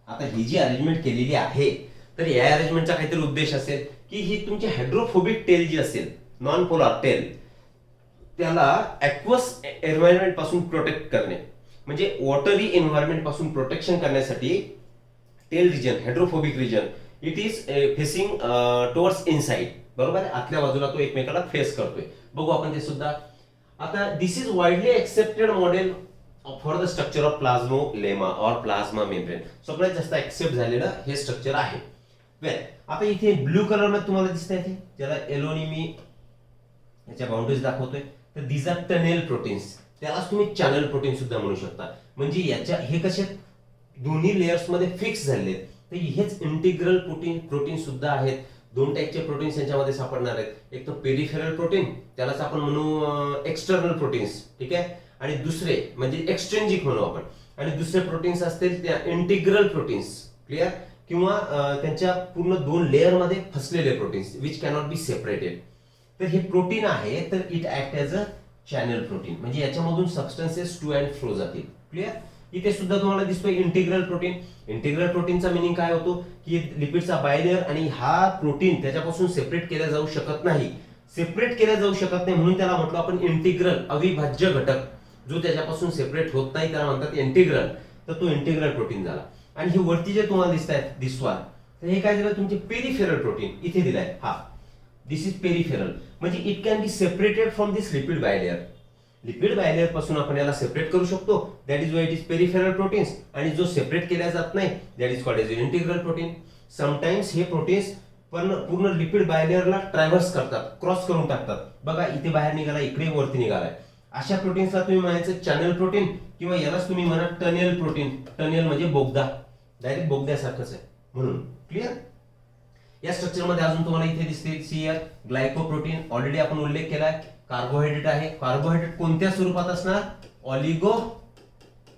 आता ही जी अरेंजमेंट केलेली आहे तर या अरेंजमेंटचा काहीतरी उद्देश असेल की ही तुमची हायड्रोफोबिक टेल जी असेल, नॉन पोलार टेल, त्याला ॲक्वस एन्व्हायरमेंट पासून प्रोटेक्ट करणे, म्हणजे वॉटरी एन्व्हायरमेंट पासून प्रोटेक्शन करण्यासाठी tail region, hydrophobic region, it is facing towards inside, बरोबर आहे. आतल्या बाजूला तो एकमेकाला फेस करतोय. बघू आपण ते सुद्धा. आता this is widely accepted model for the structure of plasmalemma or plasma membrane. सगळ्यात जास्त एक्सेप्ट झालेलं हे स्ट्रक्चर आहे. वेल, आता इथे ब्लू कलर मध्ये तुम्हाला दिसत आहे, ज्याला येलोनी मी याच्या बाउंड्रीज दाखवतोय. तर दीज आर टनेल प्रोटीन्स. त्यालाच तुम्ही चॅनल प्रोटीन सुद्धा म्हणू शकता. म्हणजे याच्या हे कसे दोन्ही लेयर्स मध्ये फिक्स झाले. तर हेच इंटिग्रल प्रोटीन सुद्धा आहेत. दोन टाईपचे प्रोटीन्स यांच्यामध्ये सापडणार आहेत. एक तर पेरिफेरल प्रोटीन, त्यालाच आपण म्हणू एक्सटर्नल प्रोटीन्स, ठीक आहे. आणि दुसरे म्हणजे एक्सट्रिंजिक म्हणू आपण. आणि दुसरे प्रोटीन्स असतील त्या इंटिग्रल प्रोटीन्स, क्लिअर, किंवा त्यांच्या पूर्ण दोन लेअर मध्ये फसलेले proteins which cannot be separated. तर हे प्रोटीन आहे तर it act as a channel protein, म्हणजे याच्यामधून सबस्टन्सेस टू अँड फ्रो जातील, क्लिअर. इथे सुद्धा तुम्हाला दिसतोय इंटिग्रल प्रोटीन. इंटिग्रल प्रोटीनचा मिनिंग काय होतो की लिपिडचा बायलेअर आणि हा प्रोटीन त्याच्यापासून सेपरेट केला जाऊ शकत नाही. सेपरेट केला जाऊ शकत नाही म्हणून त्याला म्हटलं आपण इंटिग्रल, अविभाज्य घटक. जो त्याच्यापासून सेपरेट होत नाही त्याला म्हणतात इंटिग्रल. तर तो इंटिग्रल प्रोटीन झाला. आणि हे वरती जे तुम्हाला दिसत आहेत दिसवा, तर हे काय दिलं तुमचे पेरिफेरल प्रोटीन इथे दिलाय. हा दिस इज पेरिफेरल, म्हणजे it can be separated from this lipid bilayer. Lipid bilayer पासून आपण याला सेपरेट करू शकतो. That is why it is peripheral proteins. आणि जो सेपरेट केला जात नाही that is called as integral protein. Sometimes हे प्रोटीन्स पण पूर्ण लिपिड बायलेअरला ट्रॅव्हर्स करतात, क्रॉस करून टाकतात. बघा इथे बाहेर निघाला, इकडे वरती निघालाय. अशा प्रोटीन्सला तुम्ही म्हणायचं चॅनल प्रोटीन, किंवा यालाच तुम्ही म्हणा टनेल प्रोटीन. टनेल म्हणजे बोगदा, डायरेक्ट बोगद्यासारखंच आहे म्हणून, क्लिअर. या स्ट्रक्चर मध्ये अजून तुम्हाला इथे दिसते सीआर ग्लायकोप्रोटीन. ऑलरेडी आपण उल्लेख केलाय. कार्बोहायड्रेट आहे. कार्बोहायड्रेट कोणत्या स्वरूपात असणार, ऑलिगो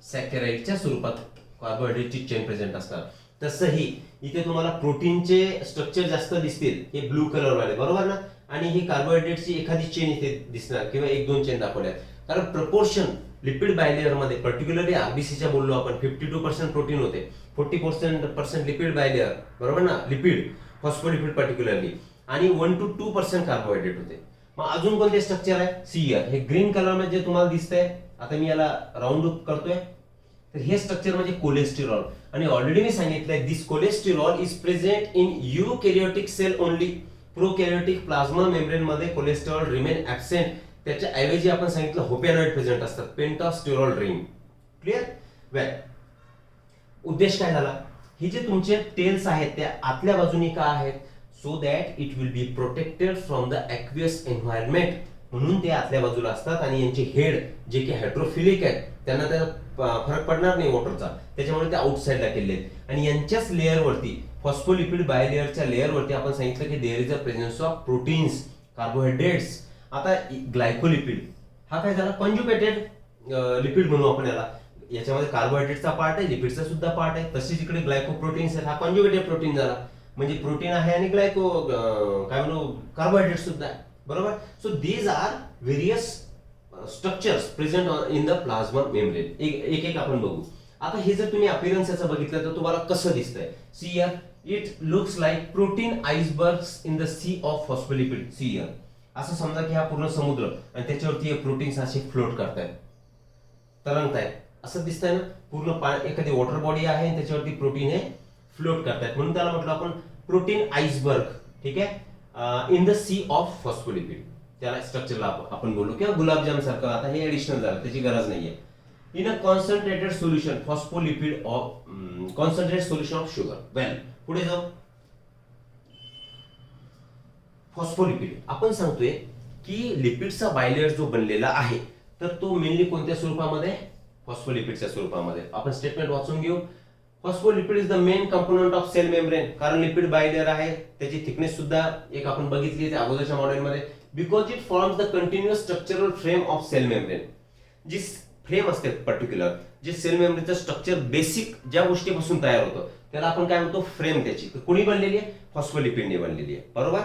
सॅकराइडच्या स्वरूपात कार्बोहायड्रेटची चेन प्रेझेंट असणार. तसंही इथे तुम्हाला प्रोटीनचे स्ट्रक्चर जास्त दिसतील, हे ब्लू कलर वाले, बरोबर ना. आणि ही कार्बोहायड्रेटची एखादी चेन इथे दिसणार किंवा एक दोन चेन दाखवल्या. कारण प्रपोर्शन लिपिड बायलेअर मध्ये पर्टिक्युलरली आरबीसीच्या बोललो आपण 52% प्रोटीन होते, 40% लिपिड बायलेअर, बरोबर ना, लिपिड फॉस्फोलिपिड पर्टिक्युलरली, आणि 1 to 2% कार्बोहायड्रेट होते. मग अजून कोणते स्ट्रक्चर आहे, सीआर. हे ग्रीन कलर मध्ये जे तुम्हाला दिसतंय, आता मी याला राऊंड अप करतोय, तर हे स्ट्रक्चर म्हणजे कोलेस्टेरॉल. आणि ऑलरेडी मी सांगितलंय this cholesterol is present in eukaryotic cell only. Prokaryotic plasma membrane मध्ये कोलेस्टेरॉल रिमेन ऍब्सेंट. त्याच्या ऐवजी आपण सांगितलं होपॅनॉइड प्रेझेंट असतात, पेंटास्टेरॉल रिंग, क्लिअर. वेल, उद्देश काय झाला, हे जे तुमचे टेल्स आहेत त्या आतल्या बाजूने का आहेत, so that it will be protected from the aqueous environment. म्हणून ते आतल्या बाजूला असतात. आणि यांचे हेड जे की हायड्रोफिलिक आहेत त्यांना त्या फरक पडणार नाही वॉटरचा, त्याच्यामुळे ते आउटसाइडला केले आहेत. आणि यांच्याच लेअरवरती फॉस्फोलिपिड बायलेअरच्या लेअरवरती आपण सांगितलं की there is a presence of proteins, carbohydrates. आता ग्लायकोलिपिड हा काय झाला, कंजुगेटेड लिपिड म्हणू आपण याला. याच्यामध्ये कार्बोहायड्रेटचा पार्ट आहे, लिपिडचा सुद्धा पार्ट आहे. तसेच इकडे ग्लायकोप्रोटीन्स आहेत, हा कंजुगेटेड प्रोटीन झाला. म्हणजे प्रोटीन आहे आणि ग्लायको काय म्हणू कार्बोहायड्रेट सुद्धा आहे, बरोबर. So these are various structures present in the plasma membrane. एक एक आपण बघू. आता हे जर तुम्ही अपीयरन्स याचं बघितलं तर तुम्हाला कसं दिसतंय, see here it looks like protein icebergs in the sea of phospholipid. See here असं समजा की हा पूर्ण समुद्र आणि त्याच्यावरती हे प्रोटीन्स असे फ्लोट करतायत, तरंगतायत, असं दिसतंय ना. पूर्ण एखादी वॉटर बॉडी आहे आणि त्याच्यावरती प्रोटीन हे फ्लोट करतायत, म्हणून त्याला म्हटलं आपण प्रोटीन आइसबर्ग, ठीक आहे, in the sea of phospholipid. त्याला स्ट्रक्चरला आपण बोलू, किंवा गुलाबजाम सारखं. आता हे ऍडिशनल झालं, त्याची गरज नाहीये. In a concentrated solution phospholipid of concentrated solution of sugar. Well, पुढे जाऊ. फॉस्फोलिपिड आपण सांगतोय की लिपिडचा बायलेअर जो बनलेला आहे तर तो मेनली कोणत्या स्वरूपामध्ये, फॉस्फोलिपिडच्या स्वरूपामध्ये. आपण स्टेटमेंट वाचून घेऊ. Phospholipid is the main component of cell membrane. कारण लिपिड बायलेअर आहे, त्याची थिकनेस सुद्धा एक आपण बघितली त्या अगोदरच्या मॉडेलमध्ये. Because it forms the continuous structural frame of cell membrane. जी फ्रेम असते पर्टिक्युलर, जे सेल मेमरीचं स्ट्रक्चर बेसिक ज्या गोष्टीपासून तयार होतं त्याला आपण काय म्हणतो, फ्रेम. त्याची कुणी बनलेली आहे, फॉस्फोलिपिडने बनलेली आहे, बरोबर.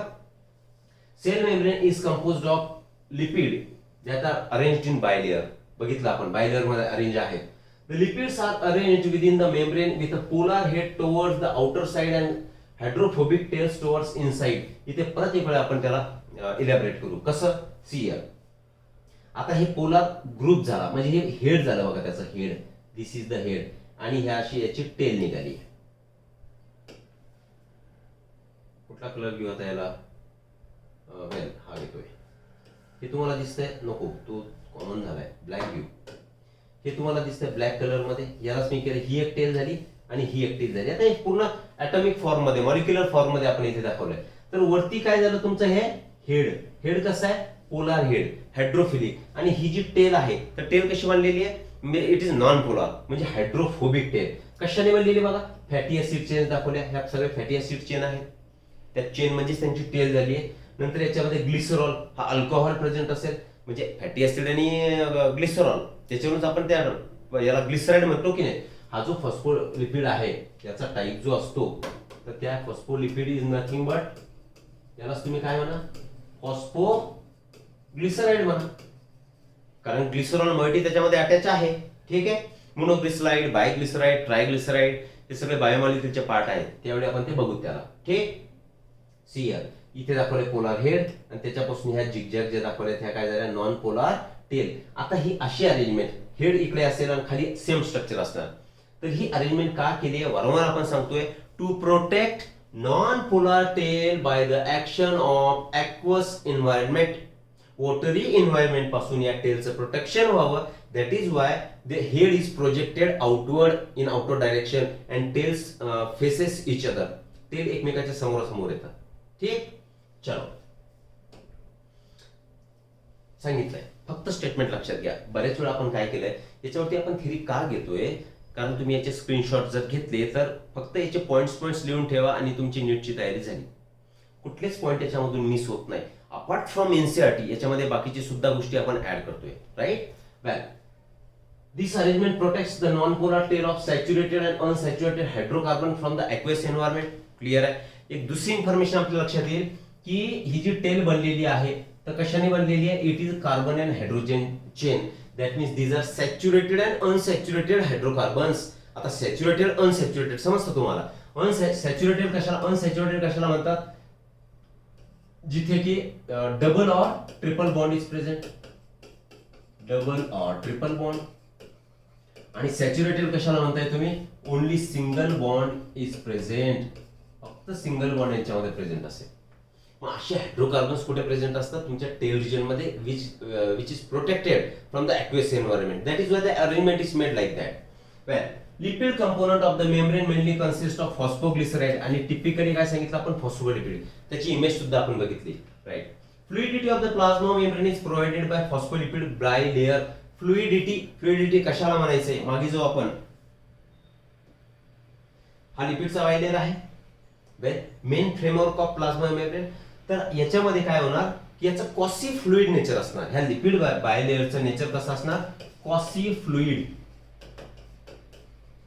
Cell membrane is composed of lipid that are arranged in bilayer. बघितलं आपण बायलेअर मध्ये अरेंज आहेत. The lipids are arranged within the membrane with a polar head towards the outer side and hydrophobic tails towards inside. इथे परत एक वेळा आपण त्याला इलॅबरेट करू. कसं, सी हिअर. आता हे पोलर ग्रुप झाला म्हणजे हे हेड झालं बघा, त्याचं head, this is the head, आणि ह्या अशी याची टेल निघाली. कुठला कलर घेऊ आता याला, वेल हा घेतोय. हे तुम्हाला दिसतंय, नको तो कॉमन झालाय, ब्लॅक घेऊ. हे तुम्हाला दिसतंय ब्लॅक कलर मध्ये, यालाच मी केलं, ही एक टेल झाली आणि ही एक टेल झाली. आता हे पूर्ण ऍटॉमिक फॉर्म मध्ये, मॉलिक्युलर फॉर्म मध्ये आपण इथे दाखवलंय. तर वरती काय झालं तुमचं, हे हेड. हेड कसं आहे, पोलार हेड, हायड्रोफिलिक. आणि ही जी टेल आहे, तर टेल कशी बनलेली आहे, इट इज नॉन पोलार म्हणजे हायड्रोफोबिक टेल. कशाने बनलेली बघा, फॅटी ऍसिड चेन दाखवल्या, ह्या सगळे फॅटी ऍसिड चेन आहेत. त्या चेन म्हणजेच त्यांची टेल झाली आहे. नंतर याच्यामध्ये ग्लिसरॉल, हा अल्कोहोल प्रेझेंट असेल, म्हणजे फॅटी ऍसिड आणि ग्लिसरॉल, त्याच्यावरूनच आपण त्या याला ग्लिसराइड म्हणतो की नाही. हा जो फॉस्फोलिपिड आहे याचा टाईप जो असतो, तर त्या फॉस्फोलिपिड इज नथिंग बट, यालाच तुम्ही काय म्हणा, फॉस्फोग्लिसराइड म्हणा, कारण ग्लिसरॉल मल्टी त्याच्यामध्ये अटॅच आहे. ठीक आहे, मोनोग्लिसराइड, बायग्लिसराइड, ट्रायग्लिसराइड, हे सगळे बायोमॉलिक्युलचे पार्ट आहेत. त्यावेळी आपण ते बघू त्याला. ठीक, सी हिअर. इथे दाखवले पोलार हेड आणि त्याच्यापासून ह्या जिगजॅग जे दाखवले ह्या काय झाल्या, नॉन पोलार टेल. आता ही अशी अरेंजमेंट, हेड इकडे असेल आणि खाली सेम स्ट्रक्चर असणार. तर ही अरेंजमेंट का केली आहे, वारंवार आपण सांगतोय, to protect non polar tail by the action of aqueous environment. Watery environment पासून या टेलचं प्रोटेक्शन व्हावं. That is why the head is projected outward in outer direction and tails faces each other. Tail एकमेकाच्या समोरासमोर येतात. ठीक, चलो सांगितलंय, फक्त स्टेटमेंट लक्षात घ्या. बरेच वेळा आपण काय केलंय, याच्यावरती आपण थेरी का घेतोय, कारण तुम्ही याचे स्क्रीनशॉट जर घेतले तर फक्त याचे पॉइंट्स लिहून ठेवा आणि तुमची नीटची तयारी झाली. कुठलेच पॉइंट याच्यामधून मिस होत नाही. अपार्ट फ्रॉम एनसीईआरटी याच्यामध्ये बाकीची सुद्धा गोष्टी आपण ऍड करतोय, right. Well, this arrangement protects the non polar tail of saturated and unsaturated hydrocarbon from the aqueous environment. Clear आहे. एक दुसरी इन्फॉर्मेशन आपल्या लक्षात येईल की ही जी टेल बनलेली आहे तर कशाने बनलेली आहे, it is carbon and hydrogen chain. That means these are saturated and unsaturated hydrocarbons. आता सॅच्युरेटेड अनसॅच्युरेटेड समजतं तुम्हाला. अनसॅच्युरेटेड कशाला, अनसॅच्युरेटेड कशाला म्हणतात, जिथे की double or triple bond is present, double or triple bond. आणि सॅच्युरेटेड कशाला म्हणताय तुम्ही, only single bond is present, फक्त सिंगल बॉन्ड याच्यामध्ये प्रेझेंट असेल. मग असे हायड्रोकार्बन्स कुठे प्रेझेंट असतात, तुमच्या टेल रिजन मध्ये, which is protected from the aqueous environment. That is why the arrangement is made like that. Well, lipid component of the membrane mainly consist of phosphoglyceride. आणि टिपिकली काय सांगितलं आपण, फॉस्फोलिपिड. त्याची इमेज सुद्धा आपण बघितली, right. Fluidity of the plasma membrane is provided by phospholipid bilayer. Fluidity कशाला म्हणायचंय, मागे जो आपण हा लिपिडचा बायलेअर आहे, main framework of plasma membrane. तर याच्यामध्ये काय होणार की याचं क्वासी फ्लुइड नेचर असणार. ह्या लिपिड बायलेअरचं नेचर कसं असणार, क्वासी फ्लुइड.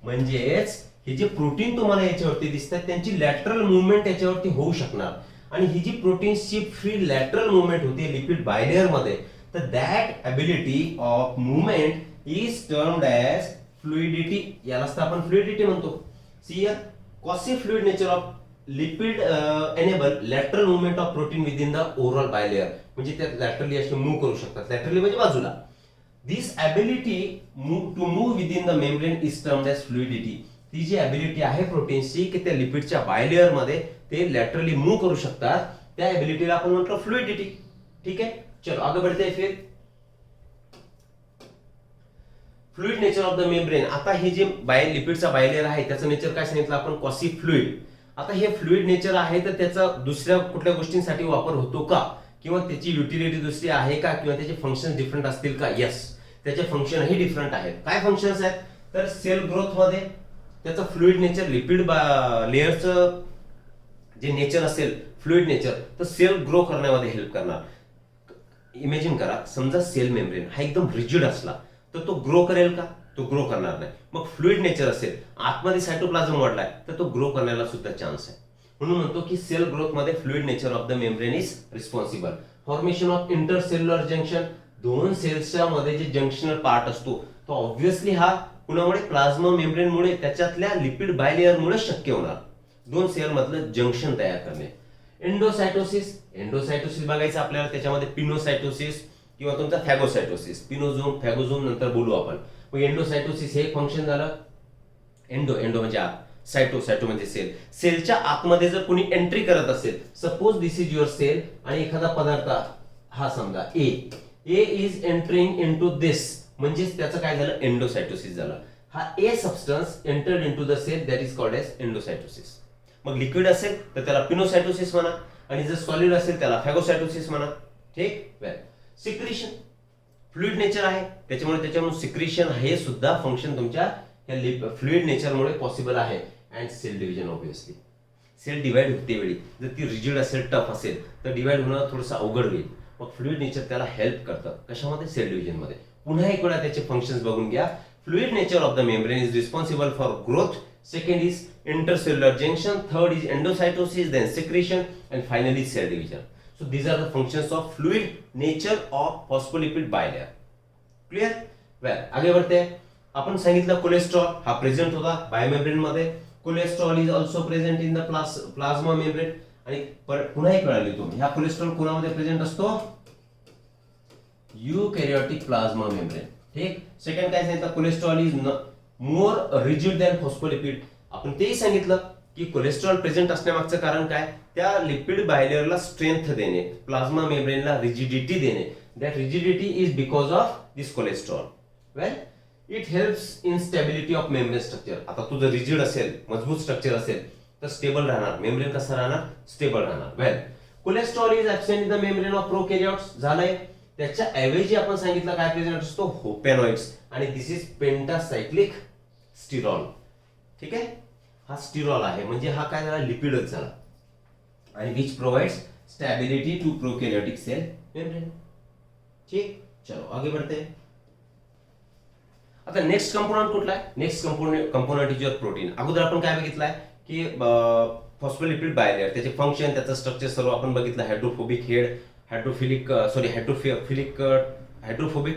म्हणजेच हे जे प्रोटीन तुम्हाला याच्यावरती दिसतात त्यांची लॅटरल मुवमेंट याच्यावरती होऊ शकणार. आणि ही जी प्रोटीन्सची फ्री लॅटरल मुवमेंट होते लिपिड बायलेअर मध्ये, तर that ability of movement is termed as fluidity. यालाच तर आपण फ्लुइडिटी म्हणतो. See here, quasi fluid nature of lipid enable lateral movement of protein within the overall bilayer. म्हणजे त्या लॅटरली असे मूव्ह करू शकतात, लॅटरली म्हणजे बाजूला. This ability to move within the membrane is termed as fluidity. ती जी एबिलिटी आहे प्रोटीन्सची की त्या लिपिडच्या बायलेअर मध्ये ते लॅटरली मूव्ह करू शकतात, त्या एबिलिटीला आपण म्हणतो फ्लुइडिटी. ठीक आहे, चलो आगे बढ़ते हैं. फिर fluid nature of the membrane. आता हे जे लिपिडचा बायलेअर आहे त्याचं नेचर काय सांगितलं आपण, क्वासी फ्लुइड. आता हे फ्लुइड नेचर आहे तर त्याचा दुसऱ्या कुठल्या गोष्टींसाठी वापर होतो का, किंवा त्याची युटिलिटी दुसरी आहे का, किंवा त्याचे फंक्शन डिफरंट असतील का. येस, त्याचे फंक्शन ही डिफरंट आहेत. काय फंक्शन्स आहेत, तर सेल ग्रोथ मध्ये त्याचं फ्लुइड नेचर, लिपिड लेअरचं जे नेचर असेल फ्लुइड नेचर, तर सेल ग्रो करण्यामध्ये हेल्प करणार. इमॅजिन करा, समजा सेल मेम्ब्रेन हा एकदम रिजिड असला तर तो ग्रो करेल का? तो ग्रो करणार नाही. मग फ्लुइड नेचर असेल, आतमध्ये सायटोप्लाझम वाढलाय, तर तो ग्रो करण्याला सुद्धा चान्स आहे. म्हणून म्हणतो की सेल ग्रोथ मध्ये fluid nature of the membrane is responsible. Formation of intercellular junction, दोन सेल्सच्या मध्ये जे जंक्शनल पार्ट असतो तो ऑब्व्हियसली हा कुणामुळे? प्लाझ्मा मेम्ब्रेनमुळे, त्याच्यातल्या लिपिड बायलेअरमुळे शक्य होणार. दोन सेल मधलं जंक्शन तयार करणे. एंडोसायटोसिस, एंडोसायटोसिस बघायचं आपल्याला, त्याच्यामध्ये पिनोसायटोसिस किंवा तुमचा फॅगोसायटोसिस, पिनोझोम फॅगोझोम नंतर बोलू आपण. मग एंडोसायटोसिस हे फंक्शन झालं. एंडो एंडो म्हणजे आत, सायटो सायटो म्हणजे सेल. सेलच्या आतमध्ये जर कोणी एंट्री करत असेल, suppose this is your cell आणि एखादा पदार्थ हा समजा A is entering into this, म्हणजेच त्याचं काय झालं? एंडोसायटोसिस झालं. हा A substance entered into the cell, that is called as endocytosis. मग लिक्विड असेल तर त्याला पिनोसायटोसिस म्हणा, आणि जर सॉलिड असेल त्याला फॅगोसायटोसिस म्हणा. ठीक. वेल, सिक्रिशन फ्लुइड नेचर आहे, त्याच्यामुळे सिक्रिशन हे सुद्धा फंक्शन तुमच्या फ्लुइड नेचरमुळे पॉसिबल आहे. And cell division, obviously cell divide होते वेळी जर ती रिजिड असेल, टफ असेल, तर डिवाइड होणं थोडंसं अवघड होईल. मग फ्लुइड नेचर त्याला हेल्प करतं. कशामध्ये? सेल डिव्हिजन मध्ये. पुन्हा एक वेळा त्याचे फंक्शन्स बघून घ्या. Fluid nature of the membrane is responsible for growth. Second is intercellular junction. Third is endocytosis, then secretion, and finally cell division. So these are the functions of fluid nature of phospholipid bilayer. Clear? Well, आगे बढ़ते हैं. आपण सांगितलं कोलेस्ट्रॉल हा प्रेझेंट होता बायोमेम्ब्रेन मध्ये. Cholesterol is also present in the plasma membrane. आणि पुन्हा एक वेळा लिहितो, ह्या कोलेस्ट्रॉल कोणामध्ये प्रेझेंट असतो? युकॅरियोटिक प्लाझ्मा मेम्ब्रेन. ठीक. सेकंड काय सांगितलं? Cholesterol is more rigid than phospholipid. आपण तेही सांगितलं की कोलेस्ट्रॉल प्रेझेंट असण्यामागचं कारण काय? त्या लिपिड बायलेअरला स्ट्रेंथ देणे, प्लाझ्मा मेम्ब्रेनला रिजिडिटी देणे. That rigidity is because of this cholesterol. Well, it helps in stability of membrane structure. आता तू जर रिजिड असेल, मजबूत स्ट्रक्चर असेल, तर स्टेबल राहणार मेम्ब्रेन. कसं राहणार? स्टेबल राहणार. Well, cholesterol is absent in the membrane of prokaryotes. झालंय. त्याच्या ऐवजी आपण सांगितलं काय प्रेझेंट असतो? होपॅनॉइड्स. आणि दिस इज पेंटासायक्लिक स्टिरॉल. ठीक आहे. हा स्टिरॉल आहे, म्हणजे हा काय झाला? लिपिडच झाला. आणि which provides stability to prokaryotic cell membrane. ठीक. चलो आगे बढ़ते हैं. आता नेक्स्ट कंपोनंट कुठला आहे? Next component is your protein. अगोदर आपण काय बघितलंय की फॉस्फोलिपिड बायलेअर, त्याचे फंक्शन, त्याचं स्ट्रक्चर सर्व आपण बघितलं. हायड्रोफोबिक हेड, हायड्रोफिलिक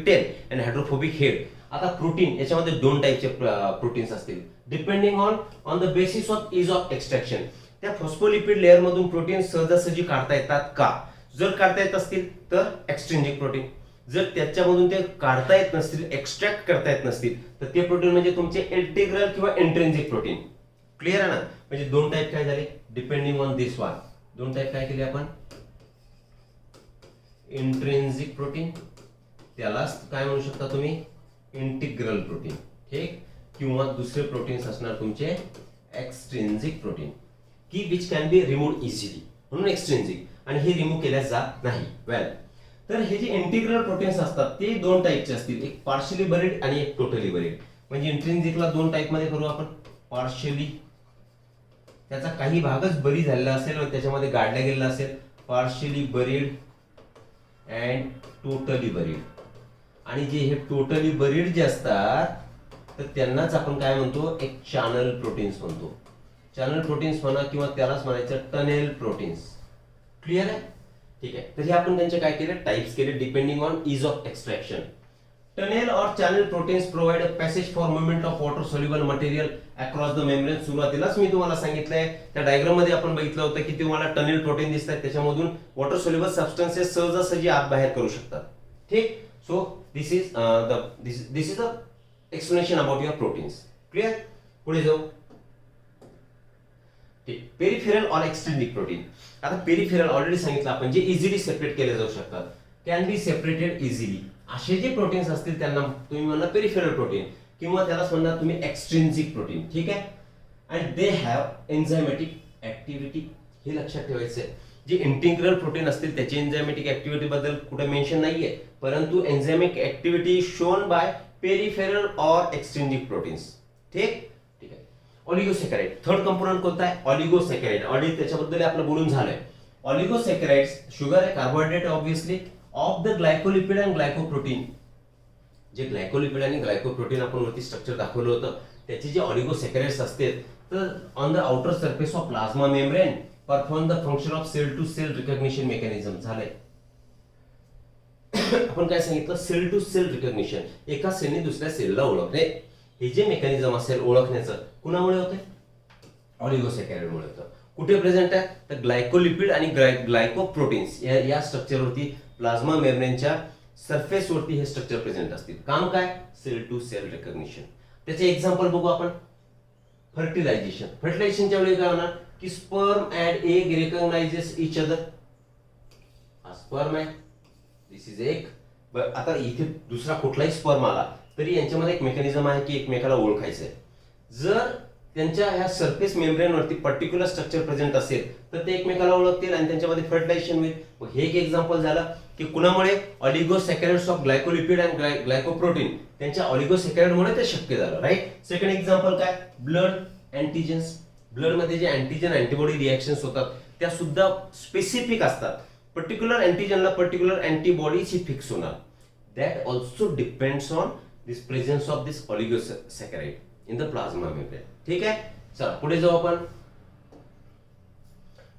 टेल आणि हायड्रोफोबिक हेड. आता प्रोटीन याच्यामध्ये दोन टाईपचे प्रोटीन्स असतील, depending on the basis of is of extraction. त्या फॉस्फोलिपिड लेअर मधून प्रोटीन सहजासहजी काढता येतात का? जर काढता येत असतील तर एक्सट्रिंजिक प्रोटीन. जर त्याच्यामधून ते काढता येत नसतील, एक्सट्रॅक्ट करता येत नसतील, तर ते प्रोटीन म्हणजे तुमचे इंटिग्रल किंवा इंट्रिन्सिक प्रोटीन. क्लिअर आहे ना? म्हणजे दोन टाईप काय झाले? Depending on this one. दोन टाईप काय केले आपण? इंट्रिन्सिक प्रोटीन, त्यालाच काय म्हणू शकता तुम्ही? Integral protein. ठीक. किंवा दुसरे प्रोटीन्स असणार तुमचे एक्सट्रिन्सिक प्रोटीन, की which can be remove easily, म्हणून एक्सट्रिन्सिक. आणि हे रिमूव्ह केल्या जात नाही. वेल, तर हे जे इंटिग्रल प्रोटीन्स असतात ते दोन टाईपचे असतील, एक पार्शियली बरीड आणि एक टोटली बरीड. म्हणजे इंट्रिन्सिकला दोन टाईप मध्ये करू आपण. पार्शियली, त्याचा काही भागच बरी झालेला असेल आणि त्याच्यामध्ये गाडला गेलेला असेल. Partially buried and totally buried. आणि जे हे टोटली बरीड जे असतात तर त्यांनाच आपण काय म्हणतो? एक चॅनल प्रोटीन्स म्हणतो. चॅनल प्रोटीन्स म्हणा किंवा त्यालाच म्हणायचं टनेल प्रोटीन्स. क्लिअर आहे? ठीक आहे. तर हे आपण त्यांचे काय केले? टाइप्स केले depending on ease of extraction. Tunnel or channel proteins provide a passage for movement of water soluble material across the membrane. सुरुवातीलाच मी तुम्हाला सांगितलंय, त्या डायग्राम मध्ये आपण बघितलं होतं की तुम्हाला टनेल प्रोटीन दिसतात, त्याच्यामधून वॉटर सोल्युबल सबस्टन्सेस सहजासहजी आत बाहेर करू शकतात. ठीक. So this is the explanation about your proteins. Clear? पुढे जाऊ. ठीक. पेरिफेरल और एक्सट्रिन्सिक प्रोटीन. आता पेरिफेरल ऑलरेडी सांगितलं आपण, जे इझिली सेपरेट केले जाऊ शकतात, कॅन बी सेपरेटेड इझिली. असे जे प्रोटीन्स असतील त्यांना तुम्ही म्हणा पेरिफेरल प्रोटीन, किंवा त्यालाच म्हणणार तुम्ही एक्सट्रिन्सिक प्रोटीन. ठीक आहे. And they have enzymatic activity. हे लक्षात ठेवायचं आहे. जे इंटिग्रल प्रोटीन असतील त्याची एन्झायमॅटिक ऍक्टिव्हिटी बद्दल कुठे मेन्शन नाहीये, परंतु एन्झायमिक ऍक्टिव्हिटी शोन बाय पेरिफेरल और एक्सट्रिन्सिक प्रोटीन्स. ठीक. ठीक आहे. ऑलिगोसॅकराइड. थर्ड कंपोनंट कोणता आहे? ऑलिगोसॅकराइड. ऑलरेडी त्याच्याबद्दल आपलं बोलून झालंय. ऑलिगोसॅकराइड्स शुगर आहे, carbohydrate obviously, of the glycolipid and glycoprotein. जे ग्लायकोलिपिड आणि ग्लायकोप्रोटीन आपण वरती स्ट्रक्चर दाखवलं होतं त्याचे जे ऑलिगोसॅकराइड्स असतात तर on the outer surface of plasma membrane perform the function of cell to cell recognition mechanism झालंय. आपण काय सांगितलं, सेल टू सेल रिकॉग्निशन, एका सेलने दुसऱ्या सेलला ओळखणे. हे जे मेकॅनिझम असेल ओळखण्याचं कुणामुळे होते, ऑलिगोसॅकराइडमुळे होतं. कुठे प्रेझेंट आहे तर ग्लायकोलिपिड आणि ग्लायकोप्रोटीन्स या स्ट्रक्चरवरती प्लाझ्मा मेम्ब्रेनच्या सरफेसवरती हे स्ट्रक्चर प्रेझेंट असतील. काम काय, सेल टू सेल रिकॉग्निशन. त्याचे एक्झाम्पल बघू आपण. फर्टिलायझेशन, फर्टिलायझेशनच्या वेळी काय होणार की sperm and egg recognises each other. हा स्पर्म आहे, दिस इज एग. आता इथे दुसरा कुठलाही स्पर्म आला तरी यांच्यामध्ये एक मेकॅनिझम आहे की एकमेकाला ओळखायचं आहे. जर त्यांच्या ह्या सरफेस मेम्ब्रेनवरती पर्टिक्युलर स्ट्रक्चर प्रेझेंट असेल तर ते एकमेकाला ओळखतील आणि त्यांच्यामध्ये फर्टिलायझेशन होईल. हे एक एक्झाम्पल झालं की कुणामुळे, ऑलिगोसॅकराइड्स ऑफ ग्लायकोलिपिड अँड ग्लायकोप्रोटीन, त्यांच्या ऑलिगोसॅकराइडमुळे ते शक्य झालं. राईट. सेकंड एक्झाम्पल काय, ब्लड अँटीजेन्स. ब्लड मध्ये जे अँटीजन अँटीबॉडी रिएक्शन्स होतात त्या सुद्धा स्पेसिफिक असतात. पर्टिक्युलर अँटीजनला पर्टिक्युलर अँटीबॉडीज ही फिक्स होणार. That also depends on this presence of this oligosaccharide in the plasma membrane. ठीक आहे. चला पुढे जाऊ आपण.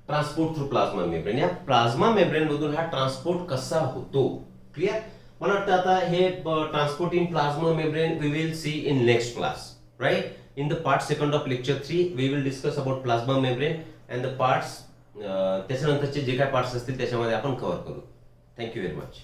Transport through plasma membrane. या प्लाझ्मा मेम्ब्रेन मधून हा ट्रान्सपोर्ट कसा होतो, क्लिअर. मला वाटतं आता हे transport in plasma membrane we will see in next class. Right. In the part second of lecture 3 we will discuss about plasma membrane and the parts त्याच्यानंतरचे जे काय पार्ट्स असतील त्याच्यामध्ये आपण कव्हर करू. Thank you very much.